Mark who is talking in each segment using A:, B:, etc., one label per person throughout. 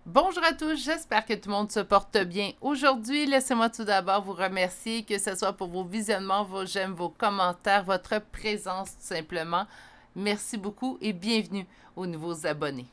A: Bonjour à tous, j'espère que tout le monde se porte bien. Aujourd'hui, laissez-moi tout d'abord vous remercier, que ce soit pour vos visionnements, vos j'aime, vos commentaires, votre présence tout simplement. Merci beaucoup et bienvenue aux nouveaux abonnés.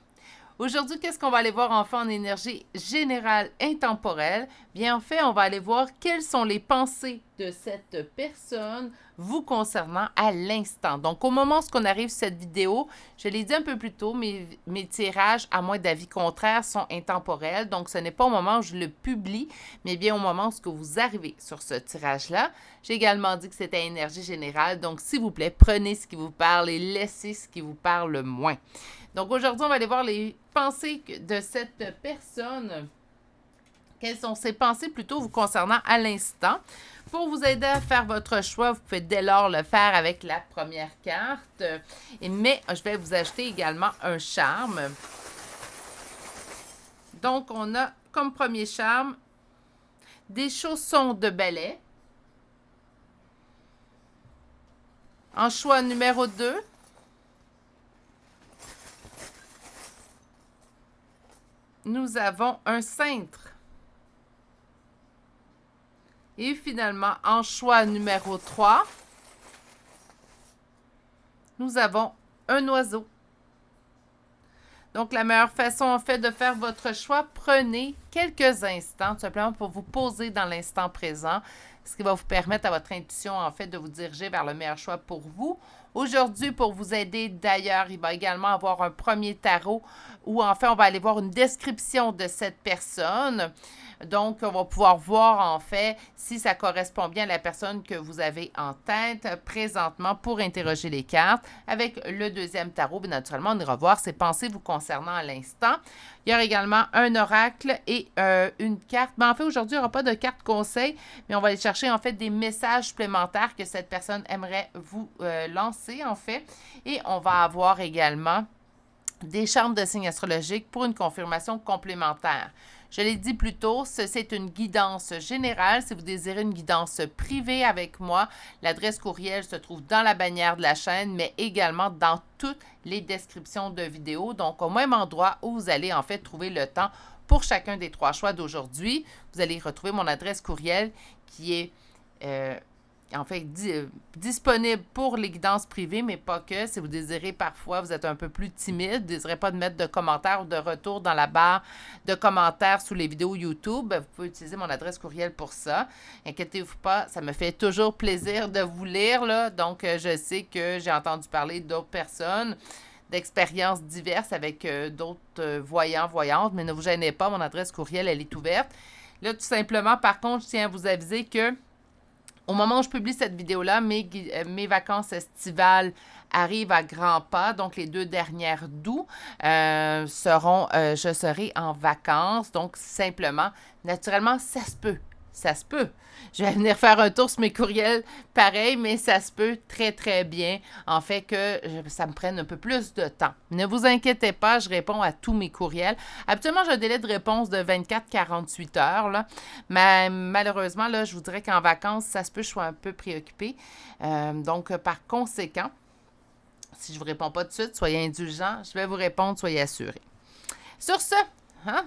A: Aujourd'hui, qu'est-ce qu'on va aller voir enfin en énergie générale intemporelle? Bien, en fait, on va aller voir quelles sont les pensées de cette personne vous concernant à l'instant. Donc, au moment où on arrive sur cette vidéo, je l'ai dit un peu plus tôt, mes tirages, à moins d'avis contraire, sont intemporels. Donc, ce n'est pas au moment où je le publie, mais bien au moment où vous arrivez sur ce tirage-là. J'ai également dit que c'était énergie générale. Donc, s'il vous plaît, prenez ce qui vous parle et laissez ce qui vous parle moins. Donc aujourd'hui, on va aller voir les pensées de cette personne. Quelles sont ses pensées plutôt vous concernant à l'instant? Pour vous aider à faire votre choix, vous pouvez dès lors le faire avec la première carte. Mais je vais vous ajouter également un charme. Donc, on a comme premier charme des chaussons de ballet. En choix numéro 2, nous avons un cintre. Et finalement, en choix numéro 3, nous avons un oiseau. Donc, la meilleure façon, en fait, de faire votre choix, prenez quelques instants, tout simplement pour vous poser dans l'instant présent, ce qui va vous permettre à votre intuition, en fait, de vous diriger vers le meilleur choix pour vous. Aujourd'hui, pour vous aider, d'ailleurs, il va également avoir un premier tarot où, en fait, on va aller voir une description de cette personne. Donc, on va pouvoir voir, en fait, si ça correspond bien à la personne que vous avez en tête présentement pour interroger les cartes. Avec le deuxième tarot, bien naturellement, on ira voir ses pensées vous concernant à l'instant. Il y aura également un oracle et une carte. Mais en fait, aujourd'hui, il n'y aura pas de carte conseil, mais on va aller chercher, en fait, des messages supplémentaires que cette personne aimerait vous lancer, en fait. Et on va avoir également des chartes de signes astrologiques pour une confirmation complémentaire. Je l'ai dit plus tôt, ceci est une guidance générale. Si vous désirez une guidance privée avec moi, l'adresse courriel se trouve dans la bannière de la chaîne, mais également dans toutes les descriptions de vidéos. Donc, au même endroit où vous allez en fait trouver le temps pour chacun des 3 choix d'aujourd'hui. Vous allez retrouver mon adresse courriel qui est en fait, disponible pour les guidances privées, mais pas que. Si vous désirez, parfois, vous êtes un peu plus timide, vous ne désirez pas de mettre de commentaires ou de retour dans la barre de commentaires sous les vidéos YouTube, vous pouvez utiliser mon adresse courriel pour ça. Inquiétez-vous pas, ça me fait toujours plaisir de vous lire, là. Donc, je sais que j'ai entendu parler d'autres personnes, d'expériences diverses avec d'autres voyants, voyantes, mais ne vous gênez pas, mon adresse courriel, elle est ouverte. Là, tout simplement, par contre, je tiens à vous aviser que au moment où je publie cette vidéo-là, mes vacances estivales arrivent à grands pas. Donc, les 2 dernières d'août je serai en vacances. Donc, simplement, naturellement, ça se peut. Ça se peut. Je vais venir faire un tour sur mes courriels pareil, mais ça se peut très, très bien. En fait, que ça me prenne un peu plus de temps. Ne vous inquiétez pas, je réponds à tous mes courriels. Habituellement, j'ai un délai de réponse de 24-48 heures. Là. Mais malheureusement, là, je vous dirais qu'en vacances, ça se peut que je sois un peu préoccupée. Donc, par conséquent, si je ne vous réponds pas tout de suite, soyez indulgents. Je vais vous répondre, soyez assurés. Sur ce,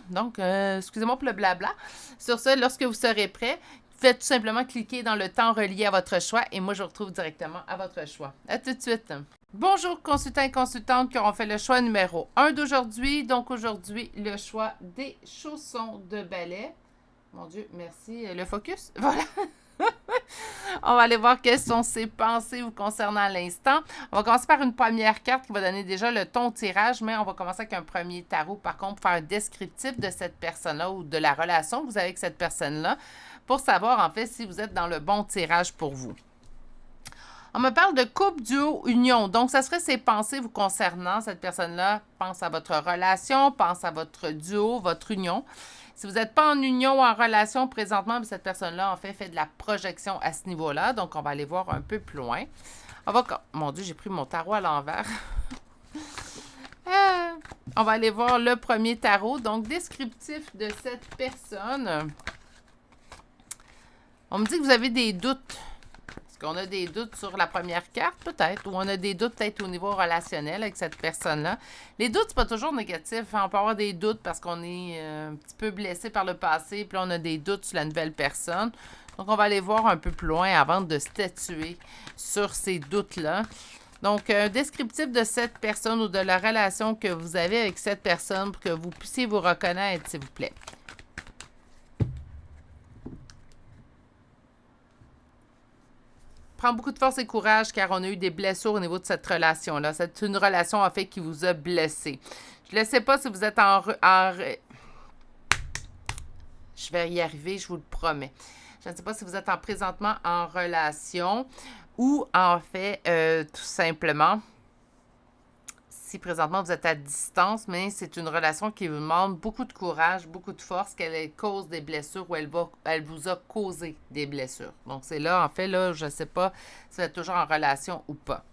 A: donc, excusez-moi pour le blabla. Sur ce, lorsque vous serez prêt, faites tout simplement cliquer dans le temps relié à votre choix et moi, je vous retrouve directement à votre choix. À tout de suite. Bonjour, consultants et consultantes qui auront fait le choix numéro 1 d'aujourd'hui. Donc, aujourd'hui, le choix des chaussons de ballet. Mon Dieu, merci. Le focus. Voilà. On va aller voir quelles sont ses pensées vous concernant à l'instant. On va commencer par une première carte qui va donner déjà le ton au tirage, mais on va commencer avec un premier tarot, par contre, pour faire un descriptif de cette personne-là ou de la relation que vous avez avec cette personne-là, pour savoir, en fait, si vous êtes dans le bon tirage pour vous. On me parle de couple, duo, union. Donc, ça serait ses pensées vous concernant. Cette personne-là pense à votre relation, pense à votre duo, votre union. Si vous n'êtes pas en union ou en relation présentement, cette personne-là, en fait de la projection à ce niveau-là. Donc, on va aller voir un peu plus loin. Mon Dieu, j'ai pris mon tarot à l'envers. On va aller voir le premier tarot. Donc, descriptif de cette personne. On me dit que vous avez des doutes. Est-ce qu'on a des doutes sur la première carte, peut-être, ou on a des doutes peut-être au niveau relationnel avec cette personne-là. Les doutes, c'est pas toujours négatif. On peut avoir des doutes parce qu'on est un petit peu blessé par le passé, puis là, on a des doutes sur la nouvelle personne. Donc, on va aller voir un peu plus loin avant de statuer sur ces doutes-là. Donc, un descriptif de cette personne ou de la relation que vous avez avec cette personne pour que vous puissiez vous reconnaître, s'il vous plaît. Prends beaucoup de force et courage car on a eu des blessures au niveau de cette relation-là. C'est une relation, en fait, qui vous a blessé. Je ne sais pas si vous êtes Je vais y arriver, je vous le promets. Je ne sais pas si vous êtes présentement en relation ou en fait, tout simplement, si présentement vous êtes à distance, mais c'est une relation qui vous demande beaucoup de courage, beaucoup de force, qu'elle cause des blessures ou elle vous a causé des blessures. Donc, c'est là, en fait, là, je ne sais pas si vous êtes toujours en relation ou pas.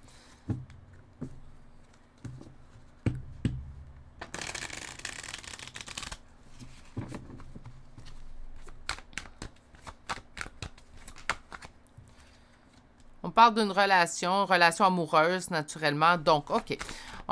A: On parle d'une relation amoureuse, naturellement. Donc, OK.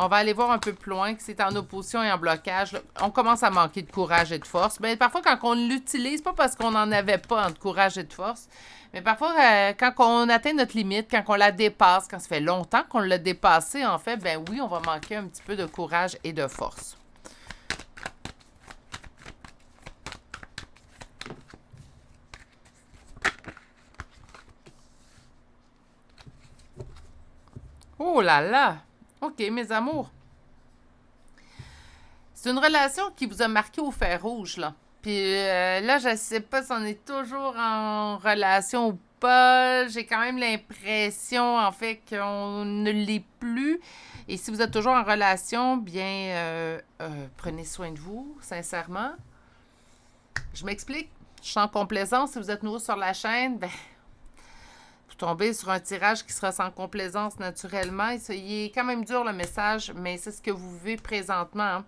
A: On va aller voir un peu plus loin que c'est en opposition et en blocage. On commence à manquer de courage et de force. Mais parfois, quand on l'utilise, pas parce qu'on n'en avait pas de courage et de force, mais parfois, quand on atteint notre limite, quand on la dépasse, quand ça fait longtemps qu'on l'a dépassée, en fait, ben oui, on va manquer un petit peu de courage et de force. Oh là là! OK, mes amours. C'est une relation qui vous a marqué au fer rouge, là. Puis là, je sais pas si on est toujours en relation ou pas. J'ai quand même l'impression, en fait, qu'on ne l'est plus. Et si vous êtes toujours en relation, bien, prenez soin de vous, sincèrement. Je m'explique. Je suis en complaisance. Si vous êtes nouveau sur la chaîne, ben, vous tombez sur un tirage qui sera sans complaisance naturellement. Il est quand même dur le message, mais c'est ce que vous vivez présentement.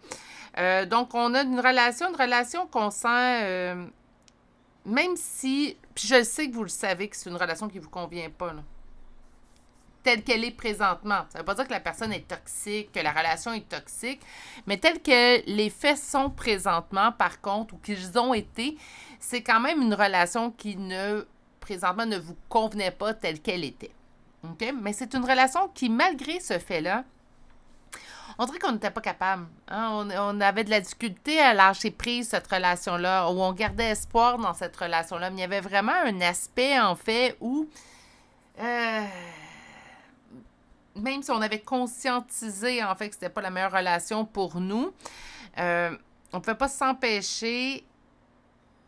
A: Hein. Donc, on a une relation qu'on sent, même si, puis je sais que vous le savez que c'est une relation qui ne vous convient pas, là, telle qu'elle est présentement. Ça ne veut pas dire que la personne est toxique, que la relation est toxique, mais telle que les faits sont présentement, par contre, ou qu'ils ont été, c'est quand même une relation qui présentement, ne vous convenait pas telle qu'elle était. OK? Mais c'est une relation qui, malgré ce fait-là, on dirait qu'on n'était pas capable. Hein? On avait de la difficulté à lâcher prise cette relation-là, où on gardait espoir dans cette relation-là. Mais il y avait vraiment un aspect, en fait, où même si on avait conscientisé, en fait, que c'était pas la meilleure relation pour nous, on ne pouvait pas s'empêcher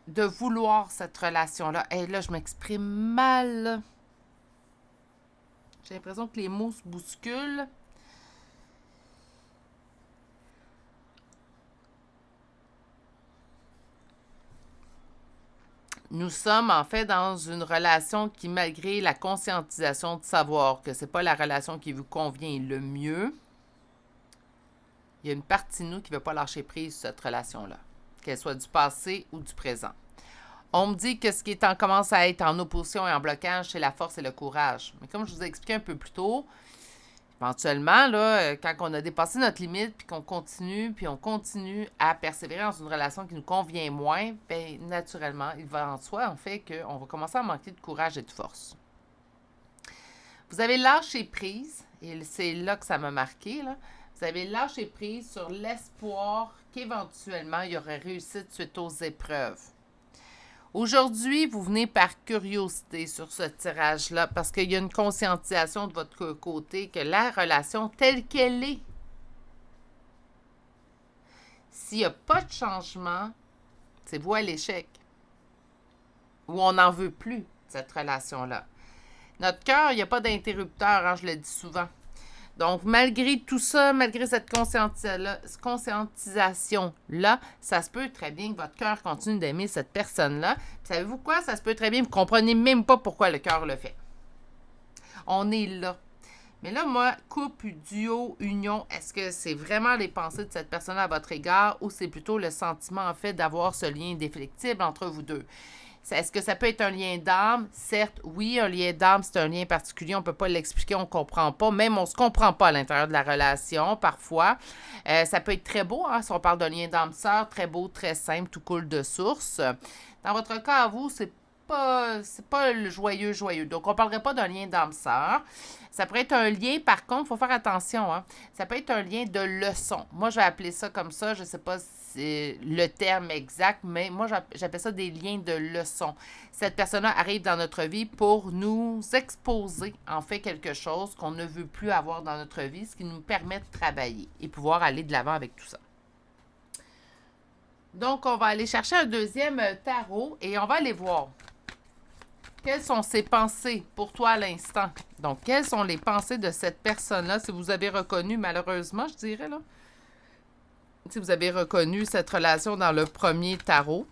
A: de vouloir cette relation-là. Et là, je m'exprime mal. J'ai l'impression que les mots se bousculent. Nous sommes en fait dans une relation qui, malgré la conscientisation de savoir que c'est pas la relation qui vous convient le mieux, il y a une partie de nous qui ne veut pas lâcher prise sur cette relation-là, qu'elle soit du passé ou du présent. On me dit que ce qui commence à être en opposition et en blocage, c'est la force et le courage. Mais comme je vous ai expliqué un peu plus tôt, éventuellement, là, quand on a dépassé notre limite, puis qu'on continue, puis on continue à persévérer dans une relation qui nous convient moins, bien, naturellement, il va en soi, en fait, qu'on va commencer à manquer de courage et de force. Vous avez lâché prise, et c'est là que ça m'a marqué, là. Vous avez lâché prise sur l'espoir qu'éventuellement, il y aurait réussite suite aux épreuves. Aujourd'hui, vous venez par curiosité sur ce tirage-là parce qu'il y a une conscientisation de votre côté que la relation telle qu'elle est, s'il n'y a pas de changement, c'est voué à l'échec. Ou on n'en veut plus, cette relation-là. Notre cœur, il n'y a pas d'interrupteur, hein, je le dis souvent. Donc, malgré tout ça, malgré cette conscientisation-là, ça se peut très bien que votre cœur continue d'aimer cette personne-là. Puis, savez-vous quoi? Ça se peut très bien que vous ne comprenez même pas pourquoi le cœur le fait. On est là. Mais là, moi, couple, duo, union, est-ce que c'est vraiment les pensées de cette personne à votre égard ou c'est plutôt le sentiment, en fait, d'avoir ce lien indéfectible entre vous deux? Est-ce que ça peut être un lien d'âme? Certes, oui, un lien d'âme, c'est un lien particulier. On ne peut pas l'expliquer, on ne comprend pas. Même on ne se comprend pas à l'intérieur de la relation, parfois. Ça peut être très beau, hein, si on parle d'un lien d'âme-sœur, très beau, très simple, tout coule de source. Dans votre cas, à vous, c'est pas le joyeux. Donc, on ne parlerait pas d'un lien d'âme-sœur. Ça pourrait être un lien, par contre, il faut faire attention, hein. Ça peut être un lien de leçon. Moi, je vais appeler ça comme ça. Je ne sais pas si c'est le terme exact, mais moi, j'appelle ça des liens de leçon. Cette personne-là arrive dans notre vie pour nous exposer, en fait, quelque chose qu'on ne veut plus avoir dans notre vie, ce qui nous permet de travailler et pouvoir aller de l'avant avec tout ça. Donc, on va aller chercher un deuxième tarot et on va aller voir. Quelles sont ses pensées pour toi à l'instant? Donc, quelles sont les pensées de cette personne-là, si vous avez reconnu, malheureusement, je dirais, là, si vous avez reconnu cette relation dans le premier tarot.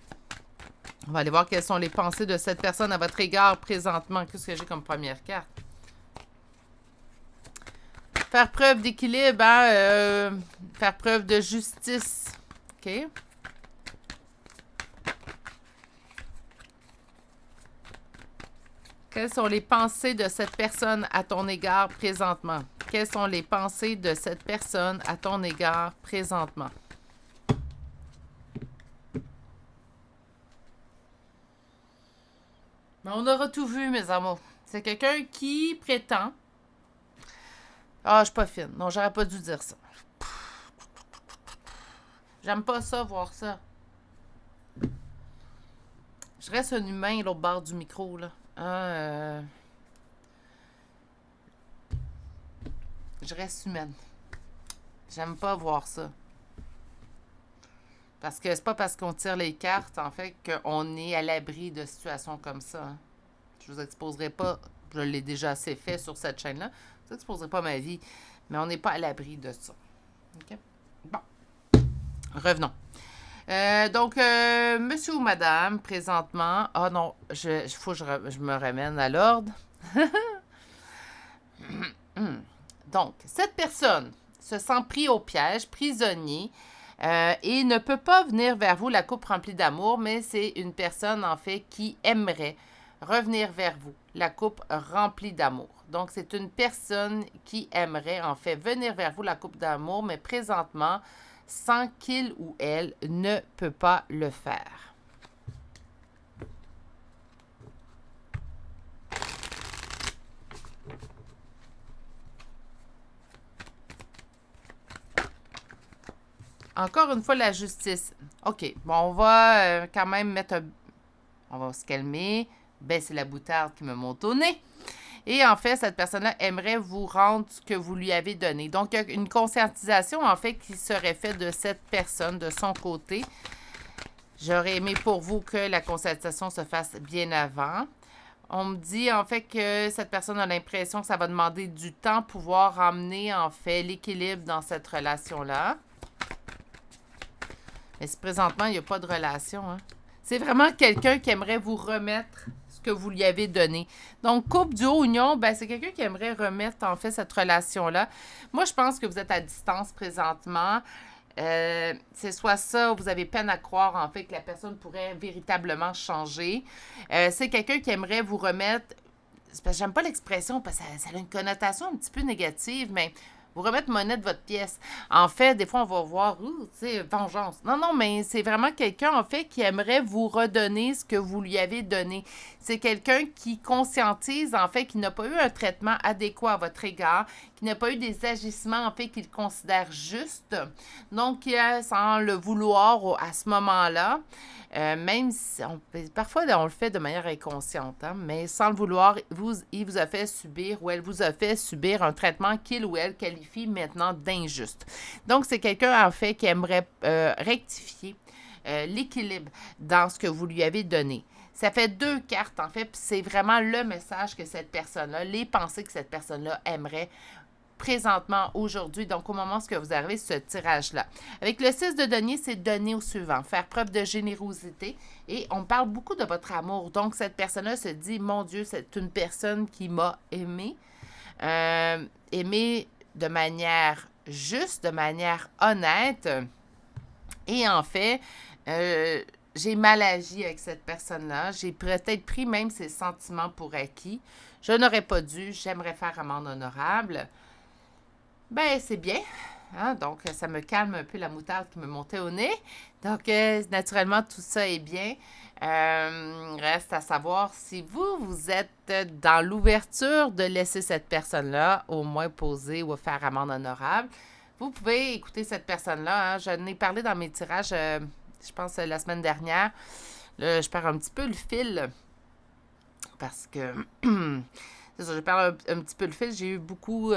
A: On va aller voir quelles sont les pensées de cette personne à votre égard présentement. Qu'est-ce que j'ai comme première carte? Faire preuve d'équilibre, hein? Faire preuve de justice. OK? Quelles sont les pensées de cette personne à ton égard présentement? Quelles sont les pensées de cette personne à ton égard présentement? Mais on aura tout vu, mes amours. C'est quelqu'un qui prétend... Ah, je suis pas fine. Non, j'aurais pas dû dire ça. J'aime pas ça, voir ça. Je reste un humain, l'autre bord du micro, là. Je reste humaine. J'aime pas voir ça. Parce que c'est pas parce qu'on tire les cartes, en fait, qu'on est à l'abri de situations comme ça. Hein. Je vous exposerai pas, je l'ai déjà assez fait sur cette chaîne-là, je vous exposerai pas ma vie, mais on n'est pas à l'abri de ça. OK? Bon. Revenons. Donc, monsieur ou madame, présentement... Ah non, il faut que je me ramène à l'ordre. Donc, cette personne se sent pris au piège, prisonnier, et ne peut pas venir vers vous la coupe remplie d'amour, mais c'est une personne, en fait, qui aimerait revenir vers vous, la coupe remplie d'amour. Donc, c'est une personne qui aimerait, en fait, venir vers vous, la coupe d'amour, mais présentement, sans qu'il ou elle ne peut pas le faire. Encore une fois, la justice. OK, bon, on va quand même on va se calmer, baisser la boutarde qui me monte au nez. Et en fait, cette personne-là aimerait vous rendre ce que vous lui avez donné. Donc, il y a une conscientisation, en fait, qui serait faite de cette personne, de son côté. J'aurais aimé pour vous que la conscientisation se fasse bien avant. On me dit, en fait, que cette personne a l'impression que ça va demander du temps pour pouvoir emmener, en fait, l'équilibre dans cette relation-là. Mais si présentement, il n'y a pas de relation, hein. C'est vraiment quelqu'un qui aimerait vous remettre ce que vous lui avez donné. Donc, couple, duo, union, ben, c'est quelqu'un qui aimerait remettre, en fait, cette relation-là. Moi, je pense que vous êtes à distance présentement. C'est soit ça, vous avez peine à croire, en fait, que la personne pourrait véritablement changer. C'est quelqu'un qui aimerait vous remettre... C'est parce que j'aime pas l'expression, parce que ça a une connotation un petit peu négative, mais... Vous remettre monnaie de votre pièce. En fait, des fois, on va voir, tu sais, vengeance. Non, mais c'est vraiment quelqu'un, en fait, qui aimerait vous redonner ce que vous lui avez donné. C'est quelqu'un qui conscientise, en fait, qu'il n'a pas eu un traitement adéquat à votre égard, qui n'a pas eu des agissements, en fait, qu'il considère justes. Donc, sans le vouloir à ce moment-là, même si parfois on le fait de manière inconsciente, hein, mais sans le vouloir, il vous a fait subir ou elle vous a fait subir un traitement qu'il ou elle qualifie maintenant d'injuste. Donc, c'est quelqu'un, en fait, qui aimerait rectifier l'équilibre dans ce que vous lui avez donné. Ça fait 2 cartes, en fait, puis c'est vraiment le message que cette personne-là, les pensées que cette personne-là aimerait présentement, aujourd'hui, donc au moment où vous arrivez ce tirage-là. Avec le 6 de denier, c'est donner au suivant, faire preuve de générosité et on parle beaucoup de votre amour. Donc, cette personne-là se dit, mon Dieu, c'est une personne qui m'a aimé, aimé de manière juste, de manière honnête et en fait, j'ai mal agi avec cette personne-là. J'ai peut-être pris même ses sentiments pour acquis. Je n'aurais pas dû. J'aimerais faire amende honorable. Ben, c'est bien. Hein? Donc, ça me calme un peu la moutarde qui me montait au nez. Donc, naturellement, tout ça est bien. Reste à savoir si vous êtes dans l'ouverture de laisser cette personne-là au moins poser ou faire amende honorable. Vous pouvez écouter cette personne-là. Hein? Je n'ai parlé dans mes tirages, je pense, la semaine dernière. Là, je perds un petit peu le fil parce que... C'est ça, je perds un petit peu le fil. J'ai eu beaucoup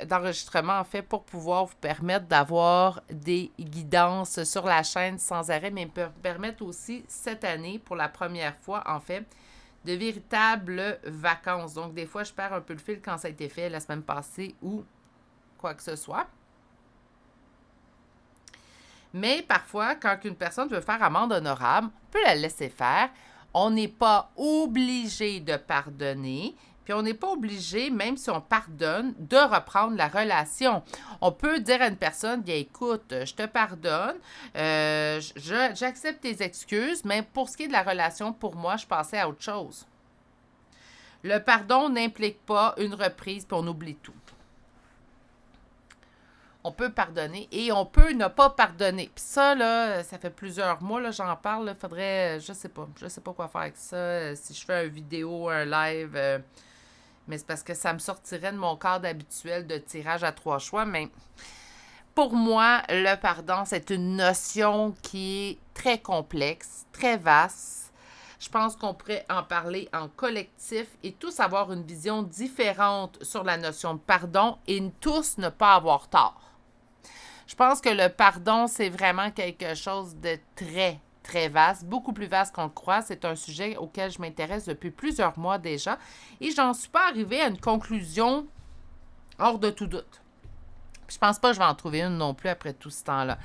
A: d'enregistrements, en fait, pour pouvoir vous permettre d'avoir des guidances sur la chaîne sans arrêt, mais me permettre aussi, cette année, pour la première fois, en fait, de véritables vacances. Donc, des fois, je perds un peu le fil quand ça a été fait la semaine passée ou quoi que ce soit. Mais parfois, quand une personne veut faire amende honorable, on peut la laisser faire. On n'est pas obligé de pardonner. Puis on n'est pas obligé, même si on pardonne, de reprendre la relation. On peut dire à une personne, bien écoute, je te pardonne, j'accepte tes excuses, mais pour ce qui est de la relation, pour moi, je passais à autre chose. Le pardon n'implique pas une reprise, puis on oublie tout. On peut pardonner et on peut ne pas pardonner. Puis ça, là, ça fait plusieurs mois, là, j'en parle, il faudrait, je sais pas quoi faire avec ça, si je fais une vidéo, un live, mais c'est parce que ça me sortirait de mon cadre habituel de tirage à 3 choix, mais pour moi, le pardon, c'est une notion qui est très complexe, très vaste. Je pense qu'on pourrait en parler en collectif et tous avoir une vision différente sur la notion de pardon et tous ne pas avoir tort. Je pense que le pardon, c'est vraiment quelque chose de très, très vaste, beaucoup plus vaste qu'on le croit. C'est un sujet auquel je m'intéresse depuis plusieurs mois déjà et j'en suis pas arrivée à une conclusion hors de tout doute. Je pense pas que je vais en trouver une non plus après tout ce temps-là.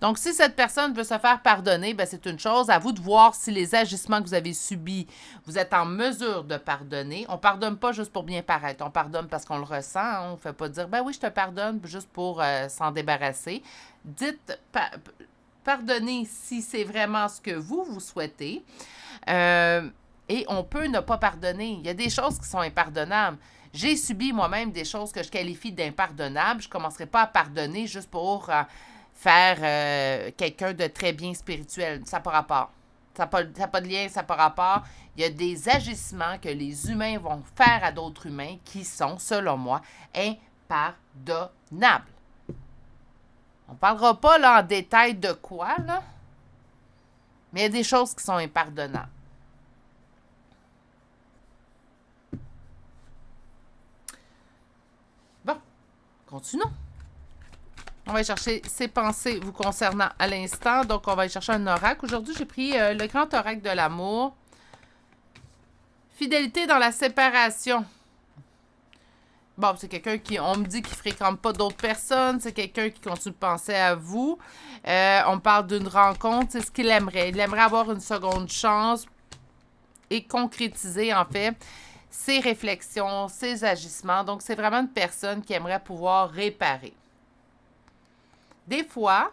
A: Donc, si cette personne veut se faire pardonner, ben c'est une chose. À vous de voir si les agissements que vous avez subis, vous êtes en mesure de pardonner. On ne pardonne pas juste pour bien paraître. On pardonne parce qu'on le ressent. Hein? On ne fait pas dire, ben oui, je te pardonne juste pour s'en débarrasser. Dites, pardonnez si c'est vraiment ce que vous souhaitez. Et on peut ne pas pardonner. Il y a des choses qui sont impardonnables. J'ai subi moi-même des choses que je qualifie d'impardonnables. Je ne commencerai pas à pardonner juste pour faire quelqu'un de très bien spirituel. Ça n'a pas rapport. Ça n'a pas de lien, ça n'a pas rapport. Il y a des agissements que les humains vont faire à d'autres humains qui sont, selon moi, impardonnables. On ne parlera pas là, en détail de quoi, là, mais il y a des choses qui sont impardonnables. Bon, continuons. On va chercher ses pensées vous concernant à l'instant. Donc, on va chercher un oracle. Aujourd'hui, j'ai pris le grand oracle de l'amour. Fidélité dans la séparation. Bon, c'est quelqu'un qui, on me dit qu'il ne fréquente pas d'autres personnes. C'est quelqu'un qui continue de penser à vous. On parle d'une rencontre. C'est ce qu'il aimerait. Il aimerait avoir une seconde chance et concrétiser, en fait, ses réflexions, ses agissements. Donc, c'est vraiment une personne qui aimerait pouvoir réparer. Des fois,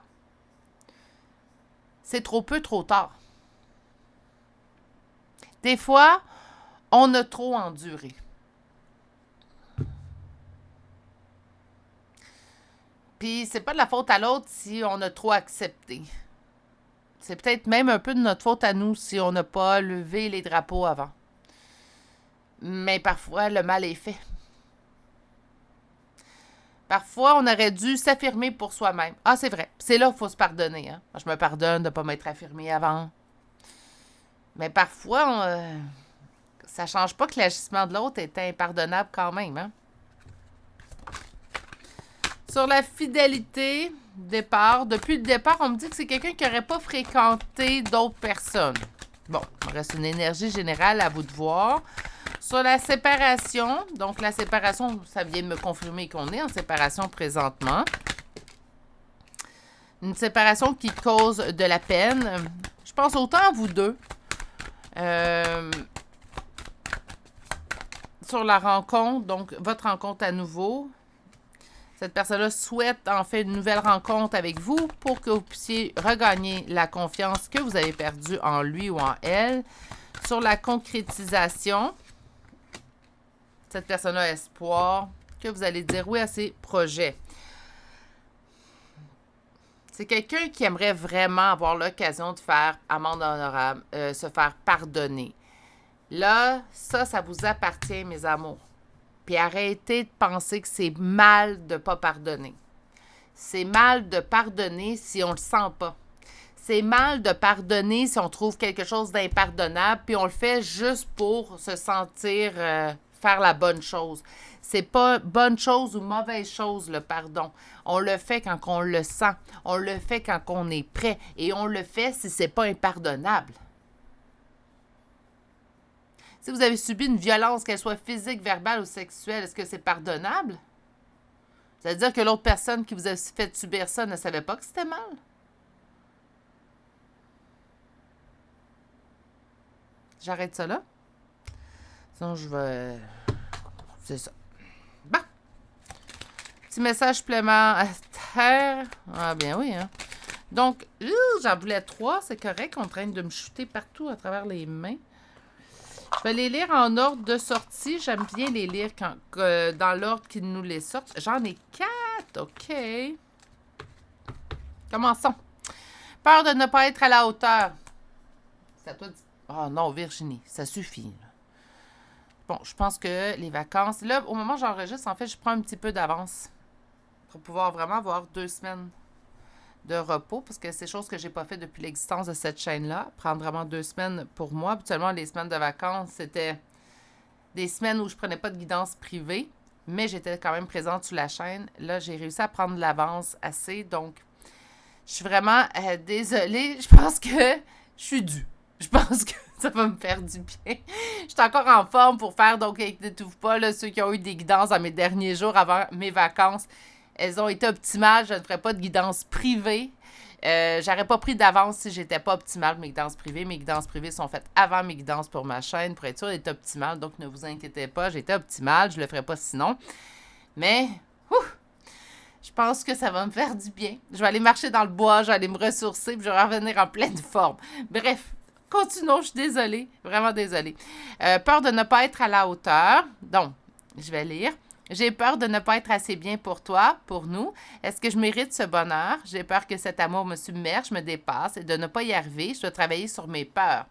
A: c'est trop peu, trop tard. Des fois, on a trop enduré. Puis, c'est pas de la faute à l'autre si on a trop accepté. C'est peut-être même un peu de notre faute à nous si on n'a pas levé les drapeaux avant. Mais parfois, le mal est fait. Parfois, on aurait dû s'affirmer pour soi-même. Ah, c'est vrai. C'est là qu'il faut se pardonner. Hein? Je me pardonne de ne pas m'être affirmé avant. Mais parfois, ça ne change pas que l'agissement de l'autre est impardonnable quand même. Hein? Sur la fidélité, depuis le départ, on me dit que c'est quelqu'un qui n'aurait pas fréquenté d'autres personnes. Bon, il reste une énergie générale à vous de voir. Sur la séparation, donc la séparation, ça vient de me confirmer qu'on est en séparation présentement. Une séparation qui cause de la peine. Je pense autant à vous deux. Sur la rencontre, donc votre rencontre à nouveau. Cette personne-là souhaite en fait une nouvelle rencontre avec vous pour que vous puissiez regagner la confiance que vous avez perdue en lui ou en elle. Sur la concrétisation, cette personne a espoir que vous allez dire oui à ses projets. C'est quelqu'un qui aimerait vraiment avoir l'occasion de faire amende honorable, se faire pardonner. Là, ça vous appartient, mes amours. Puis arrêtez de penser que c'est mal de ne pas pardonner. C'est mal de pardonner si on ne le sent pas. C'est mal de pardonner si on trouve quelque chose d'impardonnable, puis on le fait juste pour se sentir faire la bonne chose. C'est pas bonne chose ou mauvaise chose, le pardon. On le fait quand on le sent. On le fait quand on est prêt. Et on le fait si c'est pas impardonnable. Si vous avez subi une violence, qu'elle soit physique, verbale ou sexuelle, est-ce que c'est pardonnable? Ça veut dire que l'autre personne qui vous a fait subir ça ne savait pas que c'était mal? J'arrête ça là. Sinon, je vais... C'est ça. Bon. Petit message supplémentaire. Ah, bien oui, hein. Donc, j'en voulais 3. C'est correct. On traîne de me shooter partout à travers les mains. Je vais les lire en ordre de sortie. J'aime bien les lire dans l'ordre qu'ils nous les sortent. J'en ai 4. OK. Commençons. Peur de ne pas être à la hauteur. C'est à toi de... Oh non, Virginie, ça suffit. Bon, je pense que les vacances... Là, au moment où j'enregistre, en fait, je prends un petit peu d'avance pour pouvoir vraiment avoir 2 semaines de repos, parce que c'est chose que j'ai pas fait depuis l'existence de cette chaîne-là. Prendre vraiment 2 semaines pour moi. Habituellement, les semaines de vacances, c'était des semaines où je prenais pas de guidance privée, mais j'étais quand même présente sur la chaîne. Là, j'ai réussi à prendre de l'avance assez, donc je suis vraiment désolée. Je pense que je suis due. Je pense que ça va me faire du bien. Je suis encore en forme pour faire, donc inquiétez-vous pas, là, ceux qui ont eu des guidances dans mes derniers jours avant mes vacances, elles ont été optimales. Je ne ferai pas de guidance privée. J'aurais pas pris d'avance si j'étais pas optimale mes guidances privées. Mes guidances privées sont faites avant mes guidances pour ma chaîne pour être sûre d'être optimale. Donc, ne vous inquiétez pas, j'étais optimale. Je le ferai pas sinon. Mais, je pense que ça va me faire du bien. Je vais aller marcher dans le bois, je vais aller me ressourcer, puis je vais revenir en pleine forme. Bref, continuons, je suis désolée, vraiment désolée. Peur de ne pas être à la hauteur. Donc, je vais lire. J'ai peur de ne pas être assez bien pour toi, pour nous. Est-ce que je mérite ce bonheur? J'ai peur que cet amour me submerge, me dépasse et de ne pas y arriver. Je dois travailler sur mes peurs.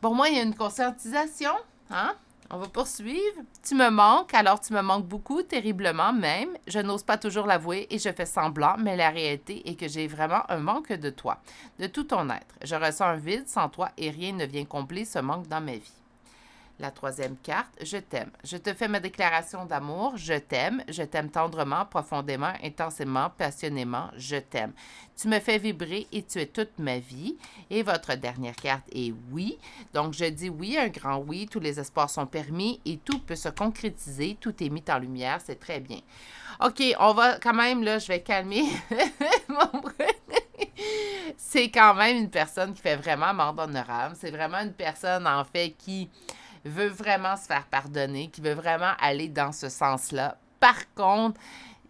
A: Pour moi, il y a une conscientisation, hein? On va poursuivre. Tu me manques, alors tu me manques beaucoup, terriblement même. Je n'ose pas toujours l'avouer et je fais semblant, mais la réalité est que j'ai vraiment un manque de toi, de tout ton être. Je ressens un vide sans toi et rien ne vient combler ce manque dans ma vie. La 3e carte, je t'aime. Je te fais ma déclaration d'amour. Je t'aime tendrement, profondément, intensément, passionnément. Je t'aime. Tu me fais vibrer et tu es toute ma vie. Et votre dernière carte est oui. Donc, je dis oui, un grand oui. Tous les espoirs sont permis et tout peut se concrétiser. Tout est mis en lumière. C'est très bien. OK, on va quand même, là, je vais calmer mon C'est quand même une personne qui fait vraiment amende honorable. C'est vraiment une personne, en fait, qui veut vraiment se faire pardonner, qui veut vraiment aller dans ce sens-là. Par contre,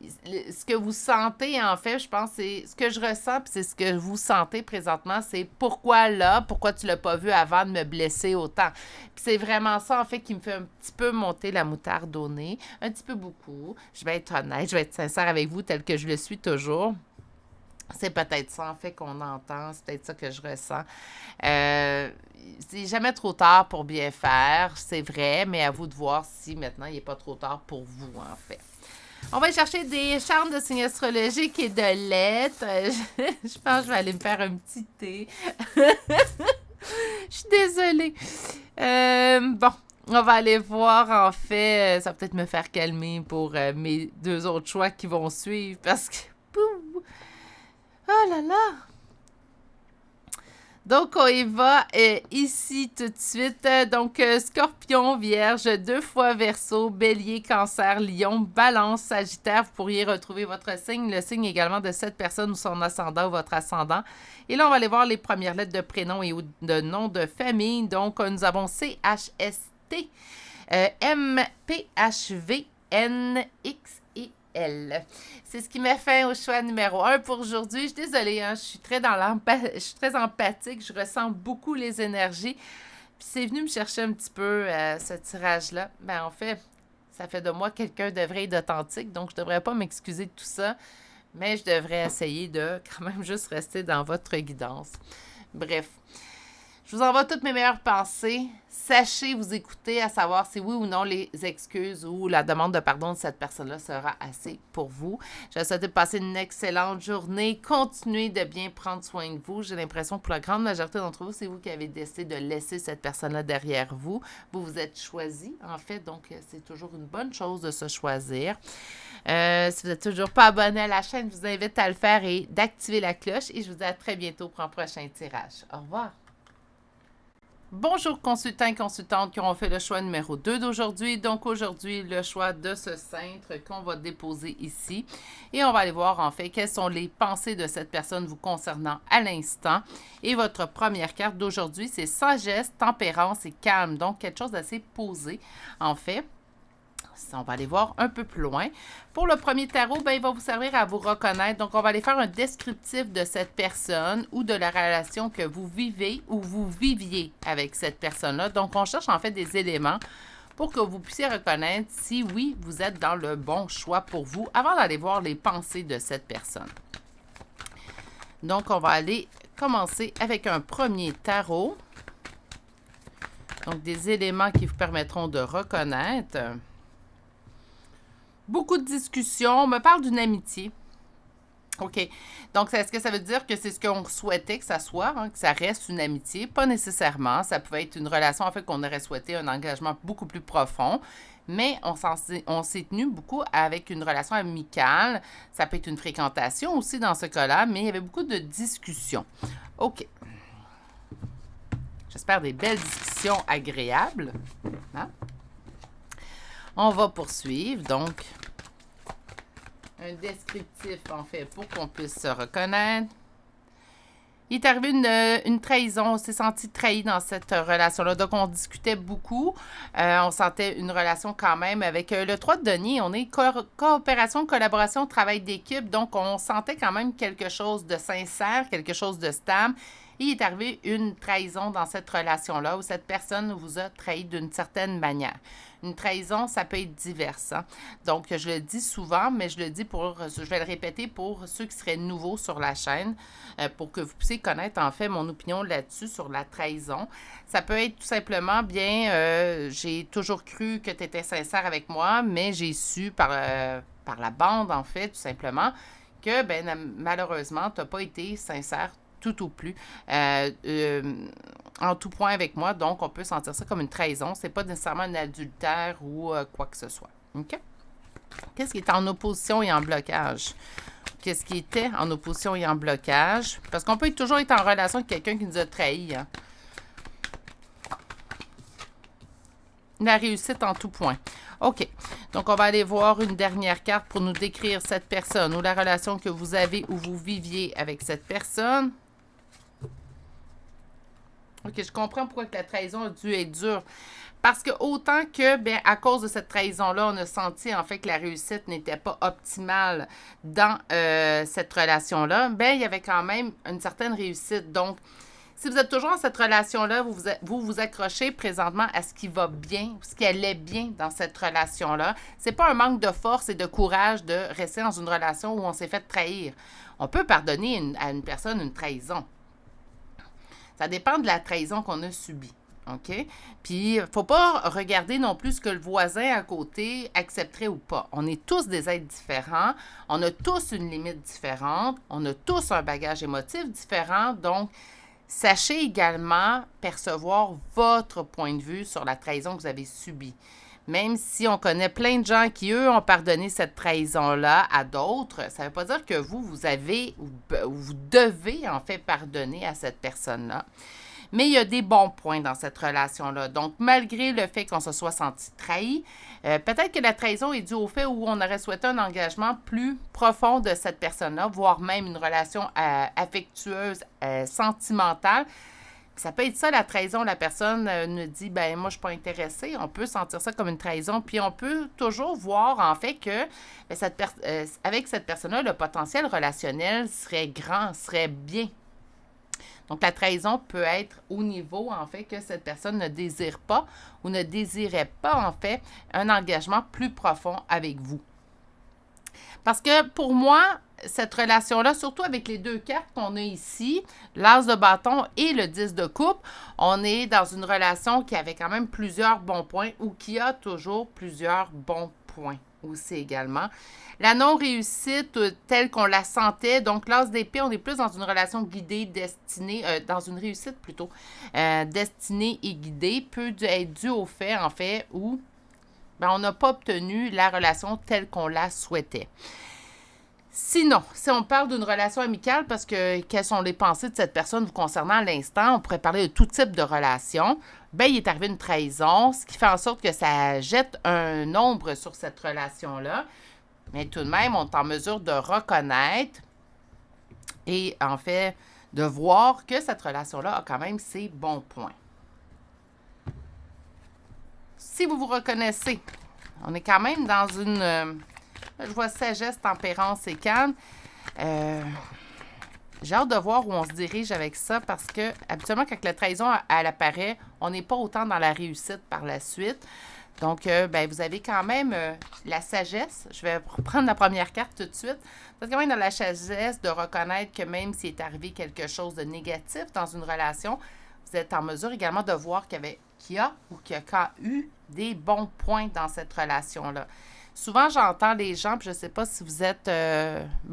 A: ce que vous sentez, en fait, je pense, c'est ce que je ressens, puis c'est ce que vous sentez présentement, c'est pourquoi là, pourquoi tu l'as pas vu avant de me blesser autant. Puis c'est vraiment ça, en fait, qui me fait un petit peu monter la moutarde au nez, un petit peu beaucoup. Je vais être honnête, je vais être sincère avec vous, tel que je le suis toujours. C'est peut-être ça, en fait, qu'on entend. C'est peut-être ça que je ressens. C'est jamais trop tard pour bien faire, c'est vrai, mais à vous de voir si maintenant il n'est pas trop tard pour vous, en fait. On va chercher des charmes de signes astrologiques et de lettres. Je pense que je vais aller me faire un petit thé. Je suis désolée. Bon, on va aller voir, en fait. Ça va peut-être me faire calmer pour mes 2 autres choix qui vont suivre parce que... Oh là là! Donc, on y va ici tout de suite. Donc, Scorpion, Vierge, 2 fois Verseau, Bélier, Cancer, Lion, Balance, Sagittaire. Vous pourriez retrouver votre signe, le signe également de cette personne ou son ascendant ou votre ascendant. Et là, on va aller voir les premières lettres de prénom et de nom de famille. Donc, nous avons CHST, MPHV, NX et elle. C'est ce qui met fin au choix numéro 1 pour aujourd'hui. Je suis désolée, hein, je suis je suis très empathique, je ressens beaucoup les énergies. Puis c'est venu me chercher un petit peu ce tirage-là. Ben en fait, ça fait de moi quelqu'un de vrai et d'authentique, donc je devrais pas m'excuser de tout ça, mais je devrais essayer de quand même juste rester dans votre guidance. Bref, je vous envoie toutes mes meilleures pensées. Sachez vous écouter à savoir si oui ou non les excuses ou la demande de pardon de cette personne-là sera assez pour vous. Je vous souhaite de passer une excellente journée. Continuez de bien prendre soin de vous. J'ai l'impression que pour la grande majorité d'entre vous, c'est vous qui avez décidé de laisser cette personne-là derrière vous. Vous vous êtes choisi, en fait, donc c'est toujours une bonne chose de se choisir. Si vous n'êtes toujours pas abonné à la chaîne, je vous invite à le faire et d'activer la cloche. Et je vous dis à très bientôt pour un prochain tirage. Au revoir. Bonjour consultants et consultantes qui auront fait le choix numéro 2 d'aujourd'hui. Donc aujourd'hui, le choix de ce cintre qu'on va déposer ici. Et on va aller voir en fait quelles sont les pensées de cette personne vous concernant à l'instant. Et votre première carte d'aujourd'hui, c'est sagesse, tempérance et calme. Donc quelque chose d'assez posé en fait. On va aller voir un peu plus loin. Pour le premier tarot, ben, il va vous servir à vous reconnaître. Donc, on va aller faire un descriptif de cette personne ou de la relation que vous vivez ou vous viviez avec cette personne-là. Donc, on cherche en fait des éléments pour que vous puissiez reconnaître si oui, vous êtes dans le bon choix pour vous avant d'aller voir les pensées de cette personne. Donc, on va aller commencer avec un premier tarot. Donc, des éléments qui vous permettront de reconnaître. Beaucoup de discussions. On me parle d'une amitié. OK. Donc, est-ce que ça veut dire que c'est ce qu'on souhaitait que ça soit, hein, que ça reste une amitié? Pas nécessairement. Ça pouvait être une relation, en fait, qu'on aurait souhaité un engagement beaucoup plus profond. Mais on s'est tenu beaucoup avec une relation amicale. Ça peut être une fréquentation aussi dans ce cas-là, mais il y avait beaucoup de discussions. OK. J'espère des belles discussions agréables. Hein? On va poursuivre, donc, un descriptif, en fait, pour qu'on puisse se reconnaître. Il est arrivé une trahison, on s'est senti trahi dans cette relation-là, donc on discutait beaucoup, on sentait une relation quand même avec le 3 de denier, on est coopération, collaboration, travail d'équipe, donc on sentait quand même quelque chose de sincère, quelque chose de stable. Il est arrivé une trahison dans cette relation-là où cette personne vous a trahi d'une certaine manière. Une trahison, ça peut être diverse. Hein? Donc, je le dis souvent, mais je vais le répéter pour ceux qui seraient nouveaux sur la chaîne, pour que vous puissiez connaître en fait mon opinion là-dessus sur la trahison. Ça peut être tout simplement, j'ai toujours cru que tu étais sincère avec moi, mais j'ai su par la bande, en fait, tout simplement, que malheureusement, tu n'as pas été sincère tout au plus, en tout point avec moi. Donc, on peut sentir ça comme une trahison. C'est pas nécessairement un adultère ou quoi que ce soit. OK? Qu'est-ce qui est en opposition et en blocage? Qu'est-ce qui était en opposition et en blocage? Parce qu'on peut toujours être en relation avec quelqu'un qui nous a trahis. Hein? La réussite en tout point. OK. Donc, on va aller voir une dernière carte pour nous décrire cette personne ou la relation que vous avez ou vous viviez avec cette personne. OK, je comprends pourquoi que la trahison a dû être dure. Parce que autant que, à cause de cette trahison-là, on a senti en fait que la réussite n'était pas optimale dans cette relation-là, il y avait quand même une certaine réussite. Donc, si vous êtes toujours dans cette relation-là, vous accrochez présentement à ce qui va bien, ce qui allait bien dans cette relation-là. C'est pas un manque de force et de courage de rester dans une relation où on s'est fait trahir. On peut pardonner à une personne une trahison. Ça dépend de la trahison qu'on a subie. OK? Puis, il ne faut pas regarder non plus ce que le voisin à côté accepterait ou pas. On est tous des êtres différents. On a tous une limite différente. On a tous un bagage émotif différent. Donc, sachez également percevoir votre point de vue sur la trahison que vous avez subie. Même si on connaît plein de gens qui, eux, ont pardonné cette trahison-là à d'autres, ça ne veut pas dire que vous avez ou vous devez, en fait, pardonner à cette personne-là. Mais il y a des bons points dans cette relation-là. Donc, malgré le fait qu'on se soit senti trahi, peut-être que la trahison est due au fait où on aurait souhaité un engagement plus profond de cette personne-là, voire même une relation affectueuse, sentimentale. Ça peut être ça, la trahison. La personne nous dit, ben moi, je suis pas intéressée. On peut sentir ça comme une trahison. Puis on peut toujours voir, en fait, que avec cette personne-là, le potentiel relationnel serait grand, serait bien. Donc, la trahison peut être au niveau, en fait, que cette personne ne désire pas ou ne désirait pas, en fait, un engagement plus profond avec vous. Parce que pour moi, cette relation-là, surtout avec les deux cartes qu'on a ici, l'as de bâton et le 10 de coupe, on est dans une relation qui avait quand même plusieurs bons points ou qui a toujours plusieurs bons points aussi également. La non-réussite telle qu'on la sentait, donc l'as d'épée, on est plus dans une relation guidée, destinée, dans une réussite plutôt, destinée et guidée, peut être due au fait, en fait, où on n'a pas obtenu la relation telle qu'on la souhaitait. Sinon, si on parle d'une relation amicale, parce que quelles sont les pensées de cette personne vous concernant à l'instant, on pourrait parler de tout type de relation. Il est arrivé une trahison, ce qui fait en sorte que ça jette un ombre sur cette relation-là. Mais tout de même, on est en mesure de reconnaître et en fait de voir que cette relation-là a quand même ses bons points. Si vous vous reconnaissez, on est quand même dans une... je vois sagesse, tempérance et calme. J'ai hâte de voir où on se dirige avec ça parce que, habituellement, quand la trahison elle apparaît, on n'est pas autant dans la réussite par la suite. Donc, vous avez quand même la sagesse. Je vais reprendre la première carte tout de suite. Vous êtes quand même dans la sagesse de reconnaître que même s'il est arrivé quelque chose de négatif dans une relation, vous êtes en mesure également de voir qu'il y a eu des bons points dans cette relation-là. Souvent, j'entends les gens, puis je ne sais pas si vous êtes,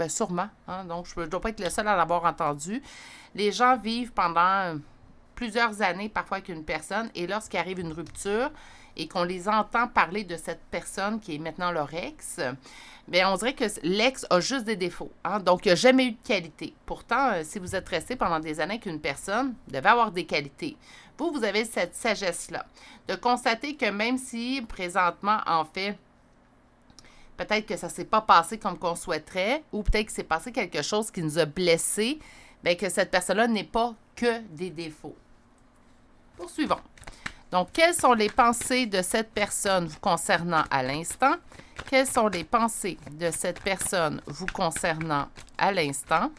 A: sûrement, donc je ne dois pas être le seul à l'avoir entendu. Les gens vivent pendant plusieurs années, parfois avec une personne, et lorsqu'il arrive une rupture et qu'on les entend parler de cette personne qui est maintenant leur ex, on dirait que l'ex a juste des défauts. Donc, il n'y a jamais eu de qualité. Pourtant, si vous êtes resté pendant des années avec une personne, vous devez avoir des qualités. Vous avez cette sagesse-là de constater que même si présentement, en fait, peut-être que ça ne s'est pas passé comme qu'on souhaiterait ou peut-être que c'est passé quelque chose qui nous a blessés, que cette personne-là n'est pas que des défauts. Poursuivons. Donc, quelles sont les pensées de cette personne vous concernant à l'instant? Quelles sont les pensées de cette personne vous concernant à l'instant?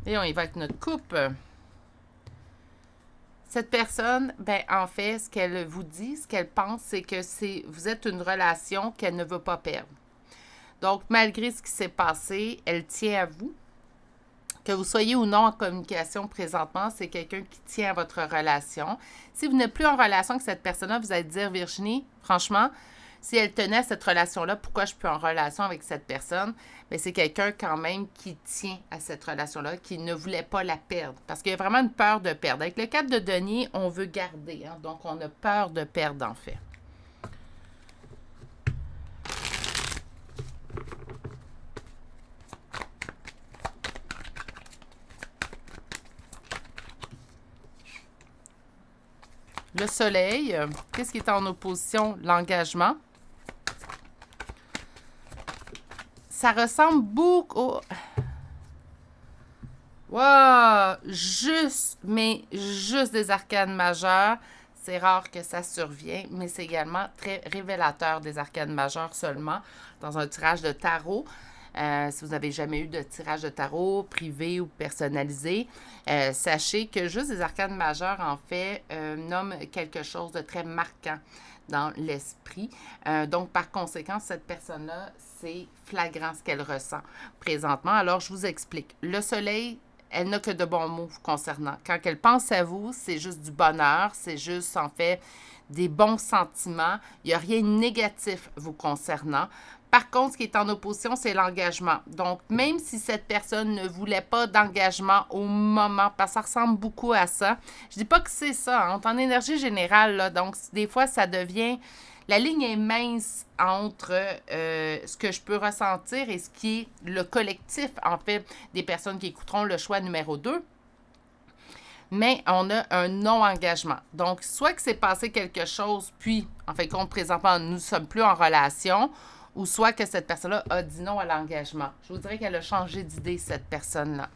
A: Et on y va avec notre coupe. Cette personne, en fait, ce qu'elle vous dit, ce qu'elle pense, c'est que vous êtes une relation qu'elle ne veut pas perdre. Donc, malgré ce qui s'est passé, elle tient à vous. Que vous soyez ou non en communication présentement, c'est quelqu'un qui tient à votre relation. Si vous n'êtes plus en relation avec cette personne-là, vous allez dire, Virginie, franchement, si elle tenait à cette relation-là, pourquoi je suis plus en relation avec cette personne? C'est quelqu'un quand même qui tient à cette relation-là, qui ne voulait pas la perdre. Parce qu'il y a vraiment une peur de perdre. Avec le 4 de denier, on veut garder. Donc, on a peur de perdre, en fait. Le soleil, qu'est-ce qui est en opposition? L'engagement. Ça ressemble beaucoup... Wow! Juste des arcanes majeures. C'est rare que ça survienne, mais c'est également très révélateur des arcanes majeures seulement dans un tirage de tarot. Si vous n'avez jamais eu de tirage de tarot privé ou personnalisé, sachez que juste des arcanes majeures, en fait, nomment quelque chose de très marquant dans l'esprit. Donc, par conséquent, cette personne-là, c'est flagrant ce qu'elle ressent présentement. Alors, je vous explique. Le soleil, elle n'a que de bons mots vous concernant. Quand elle pense à vous, c'est juste du bonheur, c'est juste, en fait, des bons sentiments. Il n'y a rien de négatif vous concernant. Par contre, ce qui est en opposition, c'est l'engagement. Donc, même si cette personne ne voulait pas d'engagement au moment, parce que ça ressemble beaucoup à ça, je dis pas que c'est ça, on est en énergie générale, là, donc des fois, ça devient... La ligne est mince entre ce que je peux ressentir et ce qui est le collectif, en fait, des personnes qui écouteront le choix numéro 2. Mais on a un non-engagement. Donc, soit que c'est passé quelque chose, puis, en fait, compte présentement, nous ne sommes plus en relation, ou soit que cette personne-là a dit non à l'engagement. Je vous dirais qu'elle a changé d'idée, cette personne-là.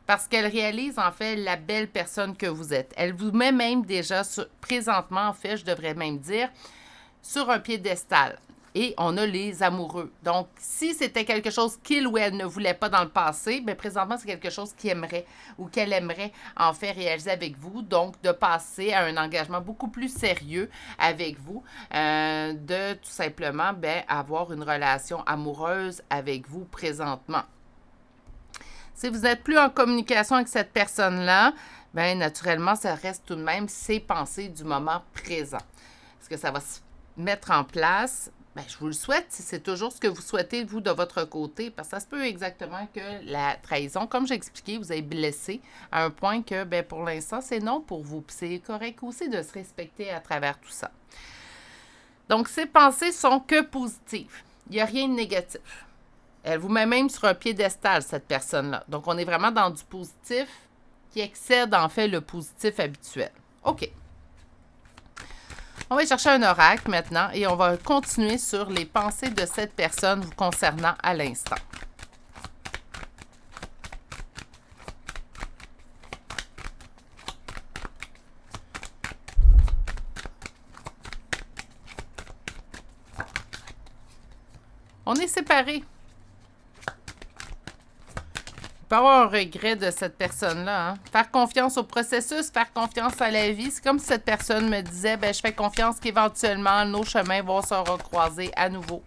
A: Parce qu'elle réalise, en fait, la belle personne que vous êtes. Elle vous met même déjà, présentement, en fait, je devrais même dire, sur un piédestal. Et on a les amoureux. Donc, si c'était quelque chose qu'il ou elle ne voulait pas dans le passé, bien, présentement, c'est quelque chose qu'il aimerait ou qu'elle aimerait en fait réaliser avec vous. Donc, de passer à un engagement beaucoup plus sérieux avec vous, de tout simplement bien, avoir une relation amoureuse avec vous présentement. Si vous n'êtes plus en communication avec cette personne-là, bien, naturellement, ça reste tout de même ses pensées du moment présent. Est-ce que ça va se mettre en place? Bien, je vous le souhaite, si c'est toujours ce que vous souhaitez, vous, de votre côté, parce que ça se peut exactement que la trahison, comme j'ai expliqué, vous avez blessé à un point que, bien, pour l'instant, c'est non pour vous. Puis c'est correct aussi de se respecter à travers tout ça. Donc, ces pensées sont que positives. Il n'y a rien de négatif. Elle vous met même sur un piédestal, cette personne-là. Donc, on est vraiment dans du positif qui excède, en fait, le positif habituel. OK. On va chercher un oracle maintenant et on va continuer sur les pensées de cette personne vous concernant à l'instant. On est séparés. Il peut y avoir un regret de cette personne-là. Hein? Faire confiance au processus, faire confiance à la vie. C'est comme si cette personne me disait, ben, je fais confiance qu'éventuellement, nos chemins vont se recroiser à nouveau.